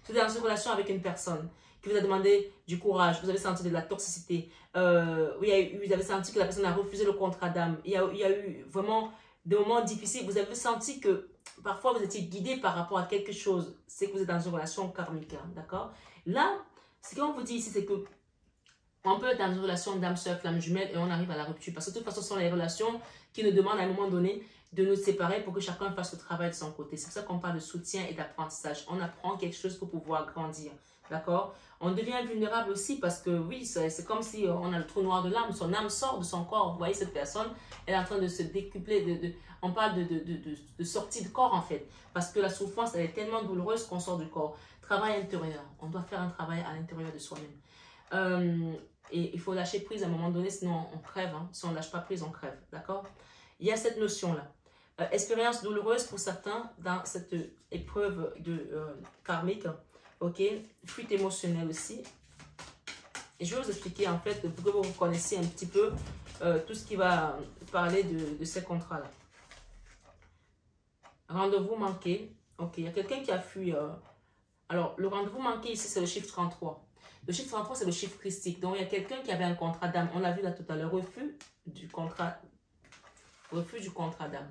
[SPEAKER 1] Si vous êtes dans une relation avec une personne qui vous a demandé du courage, vous avez senti de la toxicité, vous avez senti que la personne a refusé le contrat d'âme, il y a eu vraiment des moments difficiles, vous avez senti que parfois vous étiez guidé par rapport à quelque chose, c'est que vous êtes dans une relation karmique, hein, d'accord. Là, ce qu'on vous dit ici, c'est que on peut être dans une relation d'âme sœur, flamme jumelle et on arrive à la rupture. Parce que de toute façon, ce sont les relations qui nous demandent à un moment donné de nous séparer pour que chacun fasse le travail de son côté. C'est pour ça qu'on parle de soutien et d'apprentissage. On apprend quelque chose pour pouvoir grandir. D'accord? On devient vulnérable aussi parce que oui, c'est comme si on a le trou noir de l'âme. Son âme sort de son corps. Vous voyez, cette personne, elle est en train de se décupler. On parle de sortie de corps en fait. Parce que la souffrance, elle est tellement douloureuse qu'on sort du corps. Travail intérieur. On doit faire un travail à l'intérieur de soi-même. Et il faut lâcher prise à un moment donné, sinon on crève. Hein. Si on ne lâche pas prise, on crève. D'accord? Il y a cette notion-là. Expérience douloureuse pour certains dans cette épreuve karmique. Ok? Fuite émotionnelle aussi. Et je vais vous expliquer en fait pour que vous connaissiez un petit peu tout ce qui va parler de ces contrats-là. Rendez-vous manqué. Ok, il y a quelqu'un qui a fui. Alors, le rendez-vous manqué ici, c'est le chiffre 33. Le chiffre 33, c'est le chiffre christique. Donc, il y a quelqu'un qui avait un contrat d'âme. On l'a vu là tout à l'heure. Refus du contrat d'âme.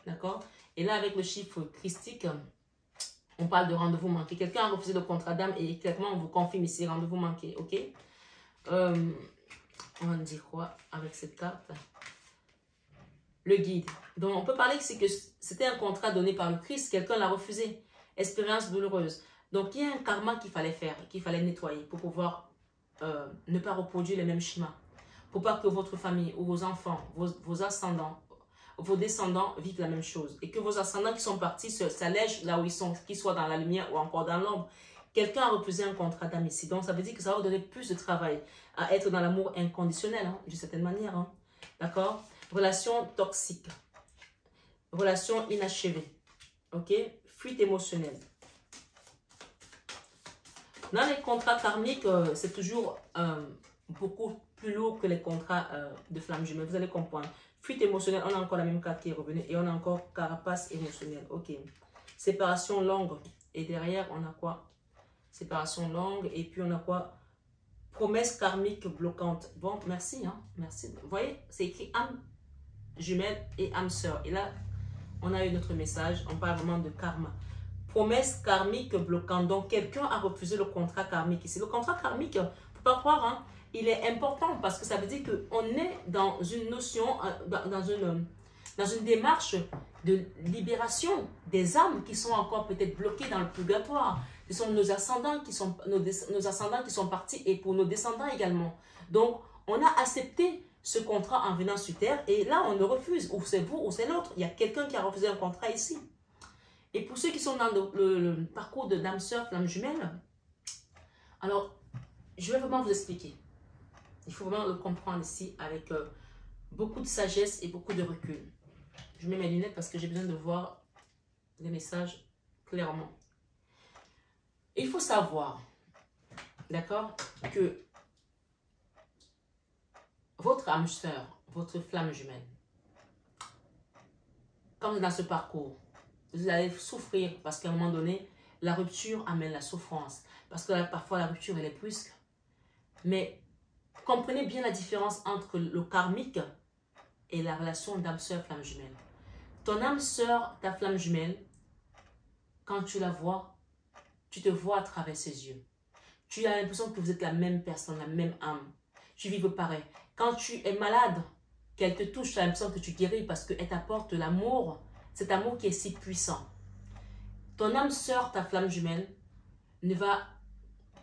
[SPEAKER 1] D'accord? Et là, avec le chiffre christique, on parle de rendez-vous manqué. Quelqu'un a refusé le contrat d'âme et clairement, on vous confirme ici, rendez-vous manqué. Ok? On va dire quoi avec cette carte? Le guide. Donc, on peut parler que c'était un contrat donné par le Christ. Quelqu'un l'a refusé. Expérience douloureuse. Donc, il y a un karma qu'il fallait faire, qu'il fallait nettoyer pour pouvoir ne pas reproduire les mêmes schémas. Pour pas que votre famille ou vos enfants, vos ascendants, vos descendants vivent la même chose. Et que vos ascendants qui sont partis s'allègent là où ils sont, qu'ils soient dans la lumière ou encore dans l'ombre. Quelqu'un a refusé un contrat d'âme ici. Donc, ça veut dire que ça va vous donner plus de travail à être dans l'amour inconditionnel, hein, d'une certaine manière. Hein. D'accord? Relation toxique. Relation inachevée. Ok? Fuite émotionnelle. Dans les contrats karmiques, c'est toujours beaucoup plus lourd que les contrats de flamme jumelle. Vous allez comprendre. Fuite émotionnelle, on a encore la même carte qui est revenue. Et on a encore carapace émotionnelle. Ok. Séparation longue. Et derrière, on a quoi? Séparation longue. Et puis, on a quoi? Promesse karmique bloquante. Bon, merci. Hein, merci. Vous voyez, c'est écrit âme jumelle et âme sœur. Et là, on a eu notre message. On parle vraiment de karma. Promesse karmique bloquante. Donc, quelqu'un a refusé le contrat karmique ici. Le contrat karmique, il ne faut pas croire, hein, il est important parce que ça veut dire qu'on est dans une notion, dans une démarche de libération des âmes qui sont encore peut-être bloquées dans le purgatoire. Ce sont nos ascendants qui sont partis et pour nos descendants également. Donc, on a accepté ce contrat en venant sur Terre et là, on le refuse. Ou c'est vous ou c'est l'autre. Il y a quelqu'un qui a refusé un contrat ici. Et pour ceux qui sont dans le parcours de dame sœur, flamme jumelle, alors, je vais vraiment vous expliquer. Il faut vraiment le comprendre ici avec beaucoup de sagesse et beaucoup de recul. Je mets mes lunettes parce que j'ai besoin de voir les messages clairement. Il faut savoir, d'accord, que votre âme sœur, votre flamme jumelle, comme dans ce parcours, vous allez souffrir parce qu'à un moment donné, la rupture amène la souffrance. Parce que là, parfois, la rupture, elle est brusque. Mais comprenez bien la différence entre le karmique et la relation d'âme sœur, flamme jumelle. Ton âme sœur, ta flamme jumelle, quand tu la vois, tu te vois à travers ses yeux. Tu as l'impression que vous êtes la même personne, la même âme. Tu vis pareil. Quand tu es malade, qu'elle te touche, tu as l'impression que tu guéris parce qu'elle t'apporte l'amour, cet amour qui est si puissant. Ton âme sœur, ta flamme jumelle, ne va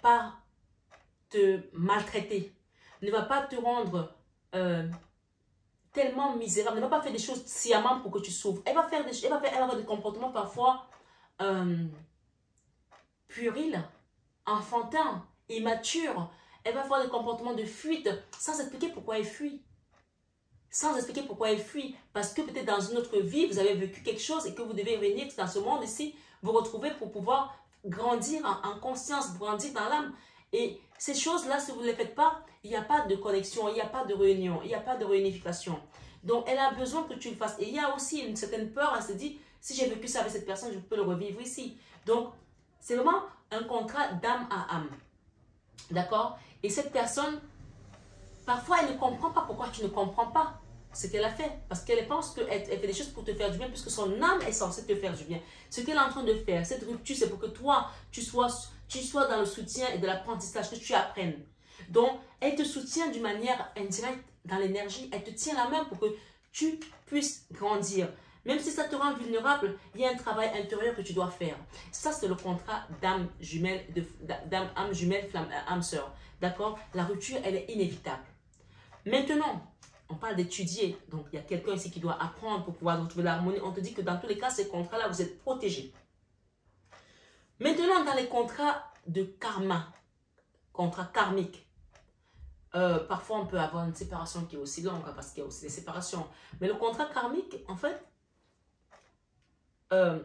[SPEAKER 1] pas te maltraiter, ne va pas te rendre tellement misérable, ne va pas faire des choses sciemment pour que tu souffres. Elle va avoir des comportements parfois puérils, enfantins, immatures. Elle va avoir des comportements de fuite sans expliquer pourquoi elle fuit. Sans expliquer pourquoi elle fuit. Parce que peut-être dans une autre vie, vous avez vécu quelque chose et que vous devez venir dans ce monde ici, vous retrouver pour pouvoir grandir en conscience, grandir dans l'âme. Et ces choses-là, si vous ne les faites pas, il n'y a pas de connexion, il n'y a pas de réunion, il n'y a pas de réunification. Donc, elle a besoin que tu le fasses. Et il y a aussi une certaine peur, elle se dit, si j'ai vécu ça avec cette personne, je peux le revivre ici. Donc, c'est vraiment un contrat d'âme à âme. D'accord? Et cette personne, parfois, elle ne comprend pas pourquoi tu ne comprends pas ce qu'elle a fait. Parce qu'elle pense qu'elle fait des choses pour te faire du bien, puisque son âme est censée te faire du bien. Ce qu'elle est en train de faire, cette rupture, c'est pour que toi, tu sois dans le soutien et de l'apprentissage, que tu apprennes. Donc, elle te soutient d'une manière indirecte dans l'énergie. Elle te tient la main pour que tu puisses grandir. Même si ça te rend vulnérable, il y a un travail intérieur que tu dois faire. Ça, c'est le contrat d'âme jumelle, âme jumelle, flamme, âme sœur. D'accord? La rupture, elle est inévitable. Maintenant, on parle d'étudier. Donc, il y a quelqu'un ici qui doit apprendre pour pouvoir retrouver l'harmonie. On te dit que dans tous les cas, ces contrats-là, vous êtes protégés. Maintenant, dans les contrats de karma, contrats karmiques, parfois on peut avoir une séparation qui est aussi longue parce qu'il y a aussi des séparations. Mais le contrat karmique, en fait, on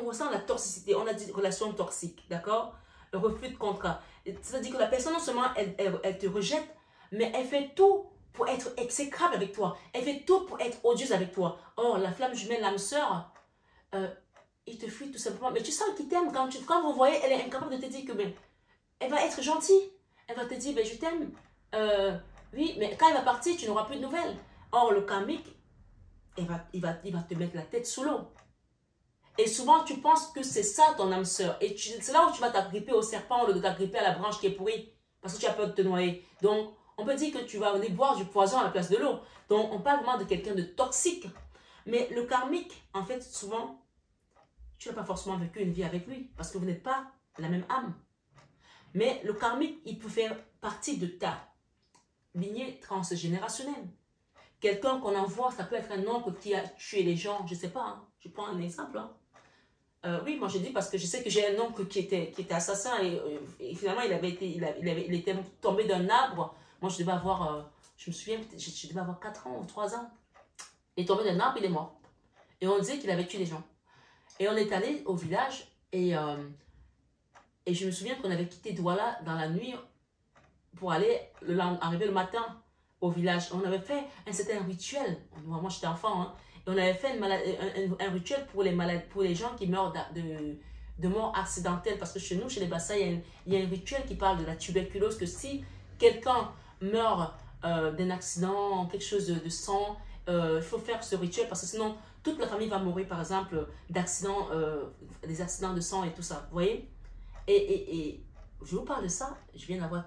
[SPEAKER 1] ressent la toxicité. On a dit relation toxique, d'accord? Le refus de contrat. C'est-à-dire que la personne, non seulement elle te rejette, mais elle fait tout pour être exécrable avec toi. Elle fait tout pour être odieuse avec toi. Or, la flamme jumelle, l'âme sœur, il te fuit tout simplement. Mais tu sens qu'il t'aime. Quand vous voyez, elle est incapable de te dire que elle va être gentille. Elle va te dire, je t'aime. Oui, mais quand elle va partir, tu n'auras plus de nouvelles. Or, le karmique, il va te mettre la tête sous l'eau. Et souvent, tu penses que c'est ça ton âme sœur. Et c'est là où tu vas t'agripper au serpent au lieu de t'agripper à la branche qui est pourrie. Parce que tu as peur de te noyer. Donc, on peut dire que tu vas aller boire du poison à la place de l'eau. Donc, on parle vraiment de quelqu'un de toxique. Mais le karmique, en fait, souvent, tu n'as pas forcément vécu une vie avec lui. Parce que vous n'êtes pas la même âme. Mais le karmique, il peut faire partie de ta lignée transgénérationnelle. Quelqu'un qu'on envoie, ça peut être un oncle qui a tué les gens, je ne sais pas. Hein. Je prends un exemple. Hein. Oui, moi je dis parce que je sais que j'ai un oncle qui était assassin et finalement il était tombé d'un arbre. Moi je devais avoir, je me souviens, je devais avoir 4 ans ou 3 ans. Il est tombé d'un arbre, il est mort. Et on disait qu'il avait tué les gens. Et on est allé au village et je me souviens qu'on avait quitté Douala dans la nuit pour aller arriver le matin au village. On avait fait un certain rituel. Moi j'étais enfant, hein. Et on avait fait un rituel pour les malades, pour les gens qui meurent de mort accidentelle. Parce que chez nous, chez les Bassas, il y a un rituel qui parle de la tuberculose. Que si quelqu'un meurt d'un accident, quelque chose de sang, il faut faire ce rituel. Parce que sinon, toute la famille va mourir, par exemple, d'accidents, des accidents de sang et tout ça. Vous voyez? Et je vous parle de ça. Je viens d'avoir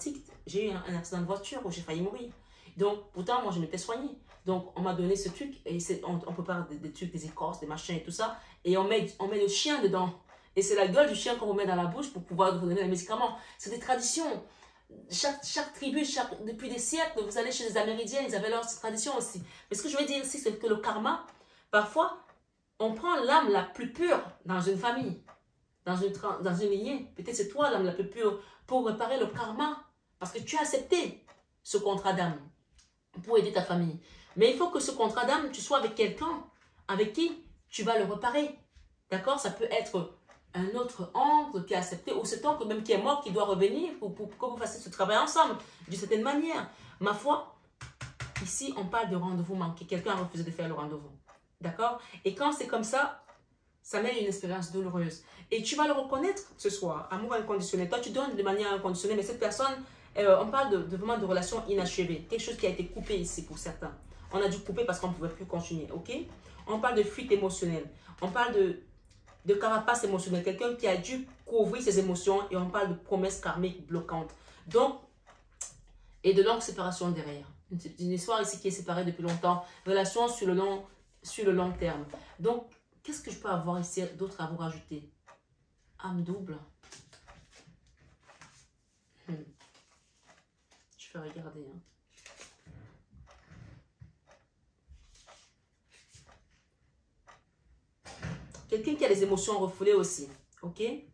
[SPEAKER 1] j'ai eu un accident de voiture où j'ai failli mourir. Donc, pourtant, moi, je m'étais soignée. Donc, on m'a donné ce truc, et on prépare des trucs, des écorces, des machins et tout ça, et on met le chien dedans. Et c'est la gueule du chien qu'on remet dans la bouche pour pouvoir vous donner les médicaments. C'est des traditions. Chaque tribu, depuis des siècles, vous allez chez les Amérindiens, ils avaient leurs traditions aussi. Mais ce que je veux dire ici, c'est que le karma, parfois, on prend l'âme la plus pure dans une famille, dans une lignée. Peut-être c'est toi l'âme la plus pure pour réparer le karma, parce que tu as accepté ce contrat d'âme pour aider ta famille. Mais il faut que ce contrat d'âme, tu sois avec quelqu'un avec qui tu vas le réparer. D'accord? Ça peut être un autre oncle qui a accepté, ou cet oncle même qui est mort, qui doit revenir pour que vous fassiez ce travail ensemble, d'une certaine manière. Ma foi, ici, on parle de rendez-vous manqué. Quelqu'un a refusé de faire le rendez-vous. D'accord? Et quand c'est comme ça, ça mène une expérience douloureuse. Et tu vas le reconnaître ce soir. Amour inconditionnel. Toi, tu donnes de manière inconditionnelle, mais cette personne, on parle vraiment de relations inachevées. Quelque chose qui a été coupé ici pour certains. On a dû couper parce qu'on ne pouvait plus continuer. Ok? On parle de fuite émotionnelle. On parle de carapace émotionnelle. Quelqu'un qui a dû couvrir ses émotions. Et on parle de promesses karmiques bloquantes. Donc, et de longue séparation derrière. Une histoire ici qui est séparée depuis longtemps. Relation sur le long terme. Donc, qu'est-ce que je peux avoir ici d'autre à vous rajouter? Âme double. Je vais regarder. Hein. Quelqu'un qui a des émotions refoulées aussi. Ok? Et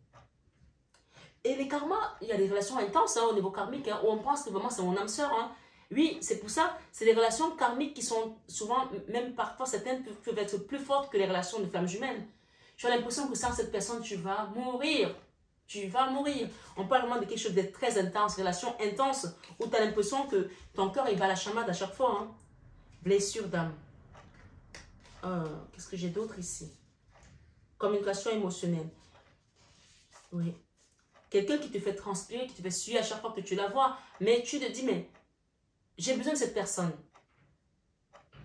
[SPEAKER 1] les karmas, il y a des relations intenses hein, au niveau karmique, hein, où on pense que vraiment c'est mon âme sœur. Hein. Oui, c'est pour ça, c'est des relations karmiques qui sont souvent, même parfois certaines peuvent être plus fortes que les relations de flammes jumelles. Tu as l'impression que sans cette personne, tu vas mourir. Tu vas mourir. On parle vraiment de quelque chose de très intense, relation intense, où tu as l'impression que ton cœur, il va à la chamade à chaque fois. Hein. Blessure d'âme. Qu'est-ce que j'ai d'autre ici? Communication émotionnelle. Oui. Quelqu'un qui te fait transpirer, qui te fait suer à chaque fois que tu la vois. Mais tu te dis, mais j'ai besoin de cette personne.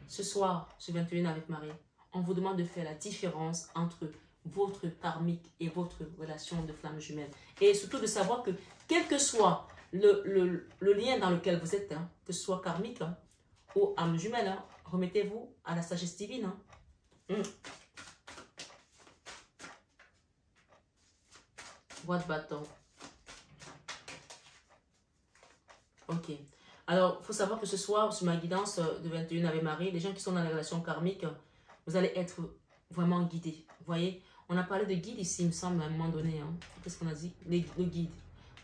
[SPEAKER 1] Ce soir, ce 21 avec Marie, on vous demande de faire la différence entre votre karmique et votre relation de flamme jumelle. Et surtout de savoir que, quel que soit le lien dans lequel vous êtes, hein, que ce soit karmique hein, ou âme jumelle, hein, remettez-vous à la sagesse divine. Hein. Roi de bâton. Ok. Alors, il faut savoir que ce soir, sur ma guidance de 21 avec Marie, les gens qui sont dans les relations karmiques, vous allez être vraiment guidés. Vous voyez, on a parlé de guide ici, il me semble, à un moment donné. Hein. Qu'est-ce qu'on a dit? Le guide.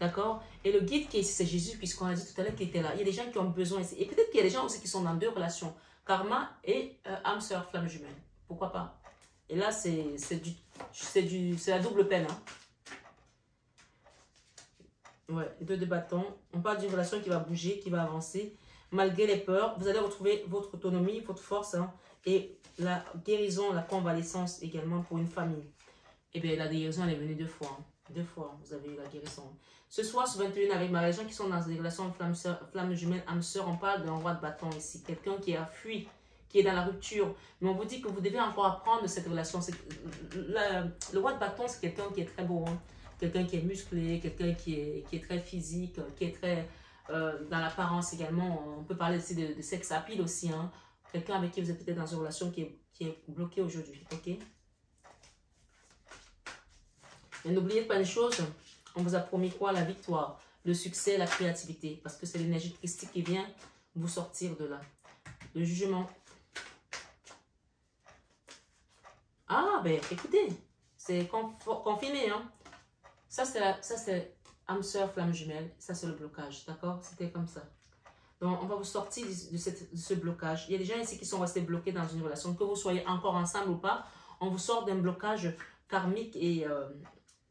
[SPEAKER 1] D'accord? Et le guide qui est ici, c'est Jésus, puisqu'on a dit tout à l'heure qu'il était là. Il y a des gens qui ont besoin ici. Et peut-être qu'il y a des gens aussi qui sont dans deux relations. Karma et âme sœur, flamme jumelle. Pourquoi pas? Et là, c'est la double peine. Hein. Ouais, 2 de bâton. On parle d'une relation qui va bouger, qui va avancer. Malgré les peurs, vous allez retrouver votre autonomie, votre force. Hein, et la guérison, la convalescence également pour une famille. Eh bien, la guérison, elle est venue 2 fois. Hein. 2 fois, vous avez eu la guérison. Ce soir, sur 21 avec ma gens qui sont dans des relations flamme jumelle, âme sœur, on parle d'un roi de bâton ici. Quelqu'un qui a fui, qui est dans la rupture. Mais on vous dit que vous devez encore apprendre de cette relation. Le roi de bâton, c'est quelqu'un qui est très beau. Hein. Quelqu'un qui est musclé, quelqu'un qui est très physique, qui est très dans l'apparence également. On peut parler aussi de sex appeal aussi. Hein. Quelqu'un avec qui vous êtes peut-être dans une relation qui est bloquée aujourd'hui. Ok? Mais n'oubliez pas une chose, on vous a promis quoi? La victoire, le succès, la créativité. Parce que c'est l'énergie christique qui vient vous sortir de là. Le jugement. Ah, ben écoutez, c'est confiné. Hein. Ça, c'est âme sœur, flamme jumelle. Ça, c'est le blocage. D'accord? C'était comme ça. Donc, on va vous sortir de ce blocage. Il y a des gens ici qui sont restés bloqués dans une relation. Que vous soyez encore ensemble ou pas, on vous sort d'un blocage karmique et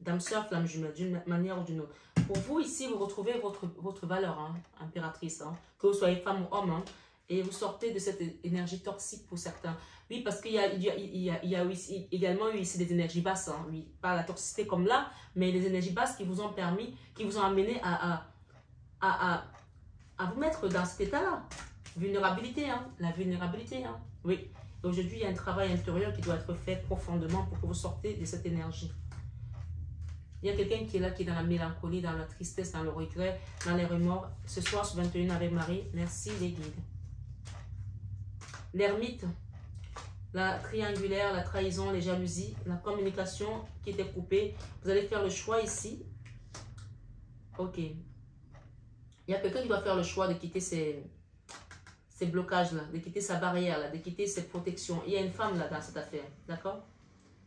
[SPEAKER 1] d'âme sœur, flamme jumelle, d'une manière ou d'une autre. Pour vous, ici, vous retrouvez votre valeur, hein, impératrice. Hein, que vous soyez femme ou homme. Hein, et vous sortez de cette énergie toxique pour certains. Oui, parce qu'il y a également eu ici des énergies basses. Hein, oui, pas la toxicité comme là, mais les énergies basses qui vous ont permis, qui vous ont amené à vous mettre dans cet état-là. Vulnérabilité, hein, la vulnérabilité. Hein, oui. Aujourd'hui, il y a un travail intérieur qui doit être fait profondément pour que vous sortez de cette énergie. Il y a quelqu'un qui est là, qui est dans la mélancolie, dans la tristesse, dans le regret, dans les remords. Ce soir, sur 21 avec Marie, merci les guides. L'ermite, la triangulaire, la trahison, les jalousies, la communication qui était coupée. Vous allez faire le choix ici. Ok. Il y a quelqu'un qui doit faire le choix de quitter ces blocages-là, de quitter sa barrière-là, de quitter ses protections. Il y a une femme là dans cette affaire, d'accord?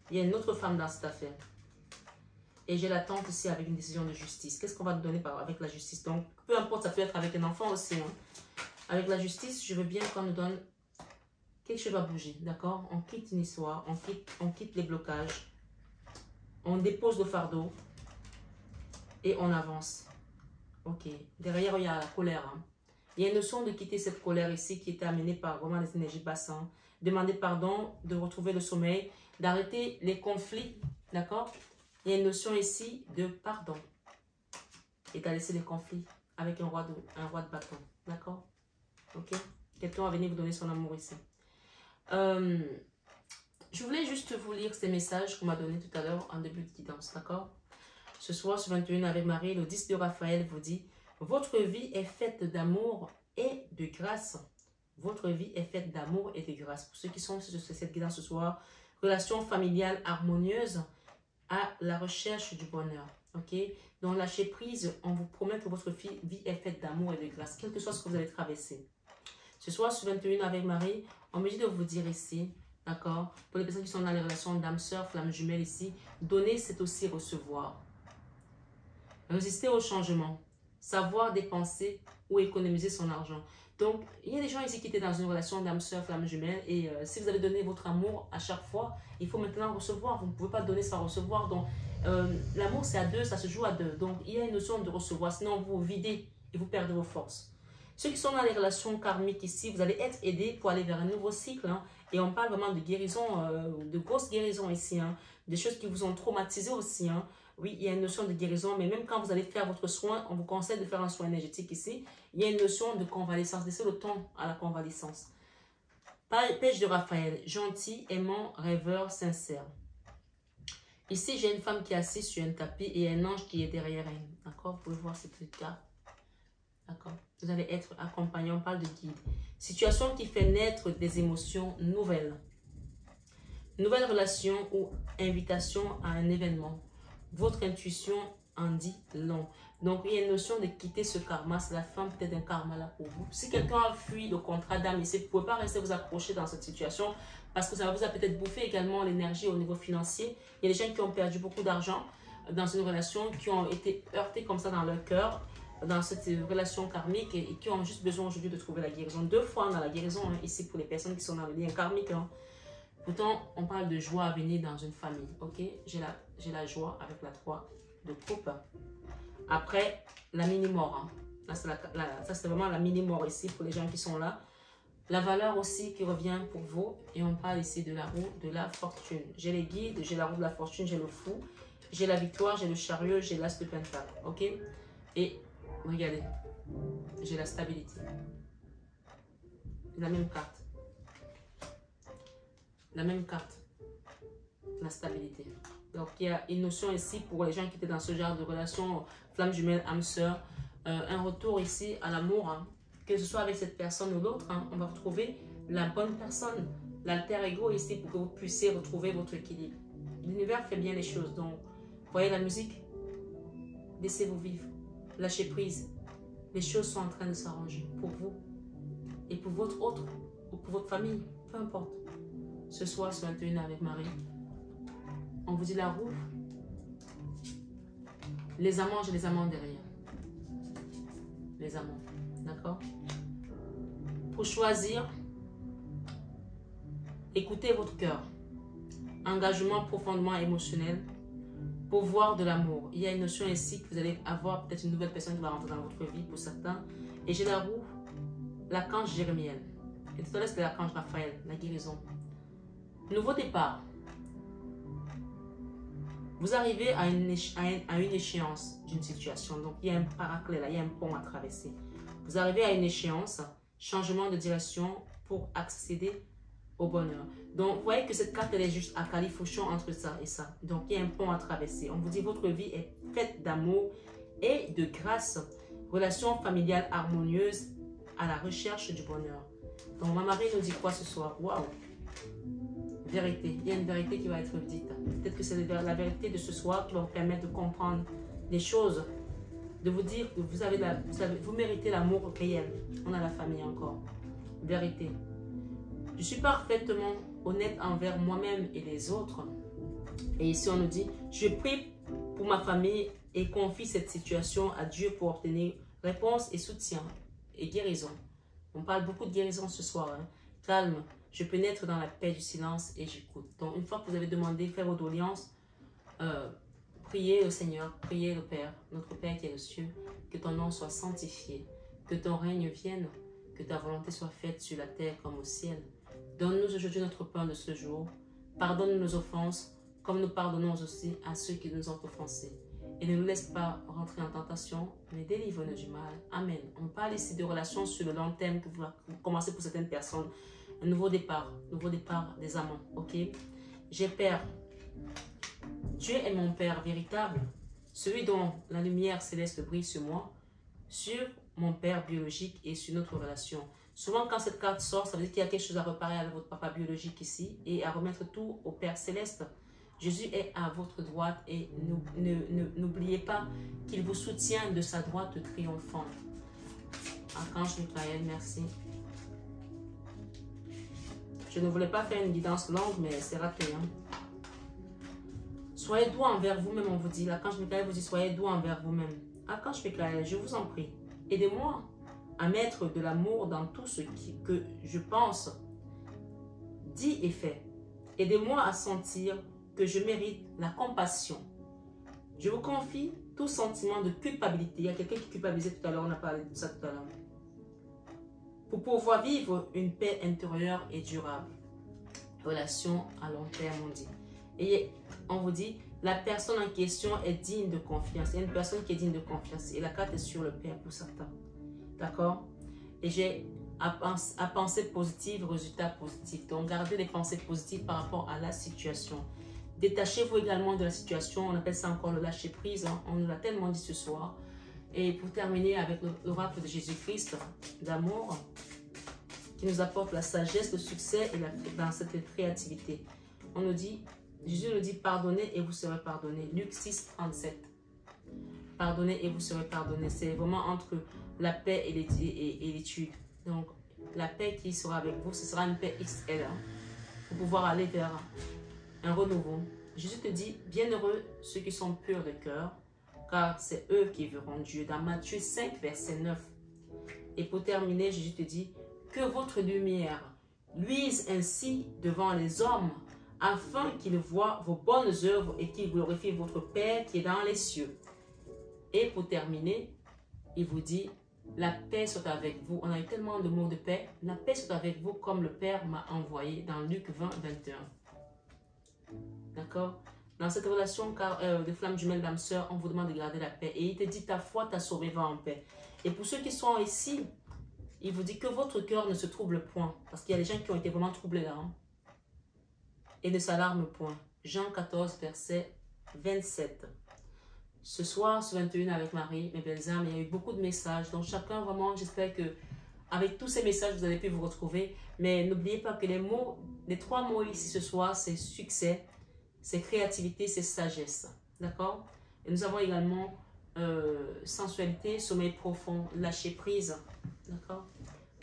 [SPEAKER 1] Il y a une autre femme dans cette affaire. Et j'ai l'attente ici avec une décision de justice. Qu'est-ce qu'on va nous donner avec la justice? Donc, peu importe, ça peut être avec un enfant aussi. Hein. Avec la justice, je veux bien qu'on nous donne quelque chose va bouger, d'accord? On quitte une histoire, on quitte les blocages, on dépose le fardeau et on avance. Ok, derrière il y a la colère. Hein. Il y a une notion de quitter cette colère ici qui était amenée par vraiment les énergies basses. Hein. Demander pardon, de retrouver le sommeil, d'arrêter les conflits, d'accord? Il y a une notion ici de pardon et d'à laisser les conflits avec un roi de bâton, d'accord? Ok? Quelqu'un va venir vous donner son amour ici. Je voulais juste vous lire ces messages qu'on m'a donnés tout à l'heure en début de guidance, d'accord? Ce soir, sur 21 avec Marie, le 10 de Raphaël vous dit « Votre vie est faite d'amour et de grâce. » Votre vie est faite d'amour et de grâce. Pour ceux qui sont sur cette guidance ce soir, relation familiale harmonieuse à la recherche du bonheur. Ok? Donc, lâcher prise, on vous promet que votre vie est faite d'amour et de grâce, quel que soit ce que vous allez traverser. Ce soir, sur 21 avec Marie, on me dit de vous dire ici, d'accord? Pour les personnes qui sont dans les relations d'âme-sœur, flamme jumelle ici, donner, c'est aussi recevoir. Résister au changement, savoir dépenser ou économiser son argent. Donc, il y a des gens ici qui étaient dans une relation d'âme-sœur, flamme jumelle, et si vous avez donné votre amour à chaque fois, il faut maintenant recevoir. Vous ne pouvez pas donner sans recevoir. Donc, l'amour, c'est à deux, ça se joue à deux. Donc, il y a une notion de recevoir, sinon vous vous videz et vous perdez vos forces. Ceux qui sont dans les relations karmiques ici, vous allez être aidés pour aller vers un nouveau cycle. Hein, et on parle vraiment de guérison, de grosses guérisons ici. Hein, des choses qui vous ont traumatisé aussi. Hein. Oui, il y a une notion de guérison, mais même quand vous allez faire votre soin, on vous conseille de faire un soin énergétique ici. Il y a une notion de convalescence, laissez le temps à la convalescence. Pêche de Raphaël, gentil, aimant, rêveur, sincère. Ici, j'ai une femme qui est assise sur un tapis et un ange qui est derrière elle. D'accord? Vous pouvez voir cette carte. D'accord? Vous allez être accompagné, on parle de guide. Situation qui fait naître des émotions nouvelles. Nouvelle relation ou invitation à un événement. Votre intuition en dit long. Donc, il y a une notion de quitter ce karma. C'est la fin peut-être d'un karma là pour vous. Si quelqu'un a fui le contrat d'âme ici, vous ne pouvez pas rester vous accrocher dans cette situation parce que ça vous a peut-être bouffé également l'énergie au niveau financier. Il y a des gens qui ont perdu beaucoup d'argent dans une relation, qui ont été heurtés comme ça dans leur cœur, dans cette relation karmique et qui ont juste besoin aujourd'hui de trouver la guérison. 2 fois dans la guérison hein, ici pour les personnes qui sont dans le lien karmique. Hein. Pourtant, on parle de joie à venir dans une famille. Ok, j'ai la joie avec la 3 de coupe. Après, la mini-mort. Hein. Ça, c'est vraiment la mini-mort ici pour les gens qui sont là. La valeur aussi qui revient pour vous. Et on parle ici de la roue de la fortune. J'ai les guides, j'ai la roue de la fortune, j'ai le fou, j'ai la victoire, j'ai le chariot, j'ai l'as de pentacle. Ok? Et regardez, j'ai la stabilité. La même carte. La même carte. La stabilité. Donc, il y a une notion ici pour les gens qui étaient dans ce genre de relation, flamme jumelle, âme sœur, un retour ici à l'amour, hein, que ce soit avec cette personne ou l'autre, hein, on va retrouver la bonne personne, l'alter ego ici pour que vous puissiez retrouver votre équilibre. L'univers fait bien les choses, donc, voyez la musique, laissez-vous vivre, lâchez prise, les choses sont en train de s'arranger pour vous et pour votre autre ou pour votre famille, peu importe. Ce soir, sur 21 avec Marie, on vous dit la roue. Les amants, j'ai les amants derrière. Les amants, d'accord? Pour choisir, écoutez votre cœur. Engagement profondément émotionnel. Pouvoir de l'amour. Il y a une notion ici que vous allez avoir peut-être une nouvelle personne qui va rentrer dans votre vie pour certains. Et j'ai la roue, l'archange Jérémiel. Et tout à l'heure, c'était l'archange Raphaël, la guérison. Nouveau départ. Vous arrivez à une échéance d'une situation. Donc, il y a un paraclet là, il y a un pont à traverser. Vous arrivez à une échéance, changement de direction pour accéder au bonheur. Donc, vous voyez que cette carte, elle est juste à califourchon entre ça et ça. Donc, il y a un pont à traverser. On vous dit, votre vie est faite d'amour et de grâce. Relation familiale harmonieuse à la recherche du bonheur. Donc, ma Marie nous dit quoi ce soir? Waouh! Vérité. Il y a une vérité qui va être dite. Peut-être que c'est la vérité de ce soir qui va vous permettre de comprendre les choses, de vous dire que vous méritez l'amour réel. On a la famille encore. Vérité. Je suis parfaitement honnête envers moi-même et les autres. Et ici, on nous dit, je prie pour ma famille et confie cette situation à Dieu pour obtenir réponse et soutien et guérison. On parle beaucoup de guérison ce soir. Hein. Calme. Je pénètre dans la paix du silence et j'écoute. Donc, une fois que vous avez demandé, faire vos doléances, priez le Seigneur, priez le Père, notre Père qui est aux cieux, que ton nom soit sanctifié, que ton règne vienne, que ta volonté soit faite sur la terre comme au ciel. Donne-nous aujourd'hui notre pain de ce jour. Pardonne nos offenses, comme nous pardonnons aussi à ceux qui nous ont offensés. Et ne nous laisse pas rentrer en tentation, mais délivre-nous du mal. Amen. On parle ici de relations sur le long terme que vous commencez pour certaines personnes. Un nouveau départ des amants, ok? J'ai Père. Dieu est mon Père véritable, celui dont la lumière céleste brille sur moi, sur mon Père biologique et sur notre relation. Souvent, quand cette carte sort, ça veut dire qu'il y a quelque chose à reparer à votre papa biologique ici et à remettre tout au Père céleste. Jésus est à votre droite et n'oubliez pas qu'il vous soutient de sa droite triomphante. Archange Michael, merci. Je ne voulais pas faire une guidance longue, mais c'est raté. Hein? Soyez doux envers vous-même, on vous dit. L'archange Michael vous dit, soyez doux envers vous-même. Archange Michael, je vous en prie, aidez-moi à mettre de l'amour dans tout ce que je pense, dit et fait. Aidez-moi à sentir que je mérite la compassion. Je vous confie tout sentiment de culpabilité. Il y a quelqu'un qui culpabilisait tout à l'heure, on a parlé de ça tout à l'heure. Pour pouvoir vivre une paix intérieure et durable. Relation à long terme, on dit. Et on vous dit, la personne en question est digne de confiance. Il y a une personne qui est digne de confiance. Et la carte est sur le Père pour certains. D'accord? Et j'ai à penser positive, résultat positif. Donc, gardez les pensées positives par rapport à la situation. Détachez-vous également de la situation. On appelle ça encore le lâcher prise. Hein. On nous l'a tellement dit ce soir. Et pour terminer avec l'oracle de Jésus-Christ d'amour, qui nous apporte la sagesse, le succès et dans cette créativité. On nous dit, Jésus nous dit, pardonnez et vous serez pardonnés. Luc 6, 37. Pardonnez et vous serez pardonnés. C'est vraiment entre la paix et l'étude. Donc, la paix qui sera avec vous, ce sera une paix XL. Hein, pour pouvoir aller vers un renouveau. Jésus te dit, bienheureux ceux qui sont purs de cœur, car c'est eux qui verront Dieu. Dans Matthieu 5, verset 9. Et pour terminer, Jésus te dit, que votre lumière luise ainsi devant les hommes, afin qu'ils voient vos bonnes œuvres et qu'ils glorifient votre Père qui est dans les cieux. Et pour terminer, il vous dit, la paix soit avec vous. On a eu tellement de mots de paix. La paix soit avec vous comme le Père m'a envoyé dans Luc 20, 21. D'accord? Dans cette relation de flamme jumelle d'âme sœur, on vous demande de garder la paix. Et il te dit, ta foi t'a sauvé, va en paix. Et pour ceux qui sont ici, il vous dit que votre cœur ne se trouble point. Parce qu'il y a des gens qui ont été vraiment troublés là. Hein? Et ne s'alarme point. Jean 14, verset 27. Ce soir, ce 21 avec Marie, mes belles âmes, il y a eu beaucoup de messages. Donc chacun, vraiment, j'espère que avec tous ces messages, vous allez pu vous retrouver. Mais n'oubliez pas que les 3 mots ici ce soir, c'est succès, c'est créativité, c'est sagesse. D'accord? Et nous avons également sensualité, sommeil profond, lâcher prise. D'accord?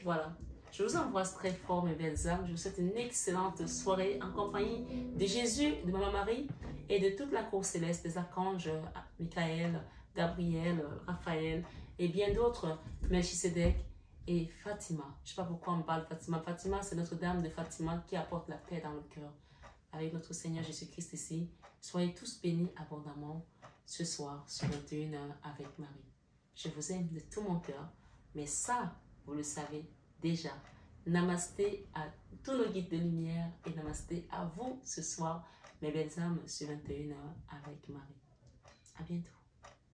[SPEAKER 1] Voilà. Je vous embrasse très fort, mes belles âmes. Je vous souhaite une excellente soirée en compagnie de Jésus, de Maman Marie et de toute la cour céleste, des archanges, Michael, Gabriel, Raphaël et bien d'autres, Melchisedec et Fatima. Je ne sais pas pourquoi on parle de Fatima. Fatima, c'est Notre-Dame de Fatima qui apporte la paix dans le cœur. Avec notre Seigneur Jésus-Christ ici, soyez tous bénis abondamment ce soir sur 21h avec Marie. Je vous aime de tout mon cœur, mais ça, vous le savez déjà. Namasté à tous nos guides de lumière et namasté à vous ce soir, mes belles âmes sur 21h avec Marie. À bientôt.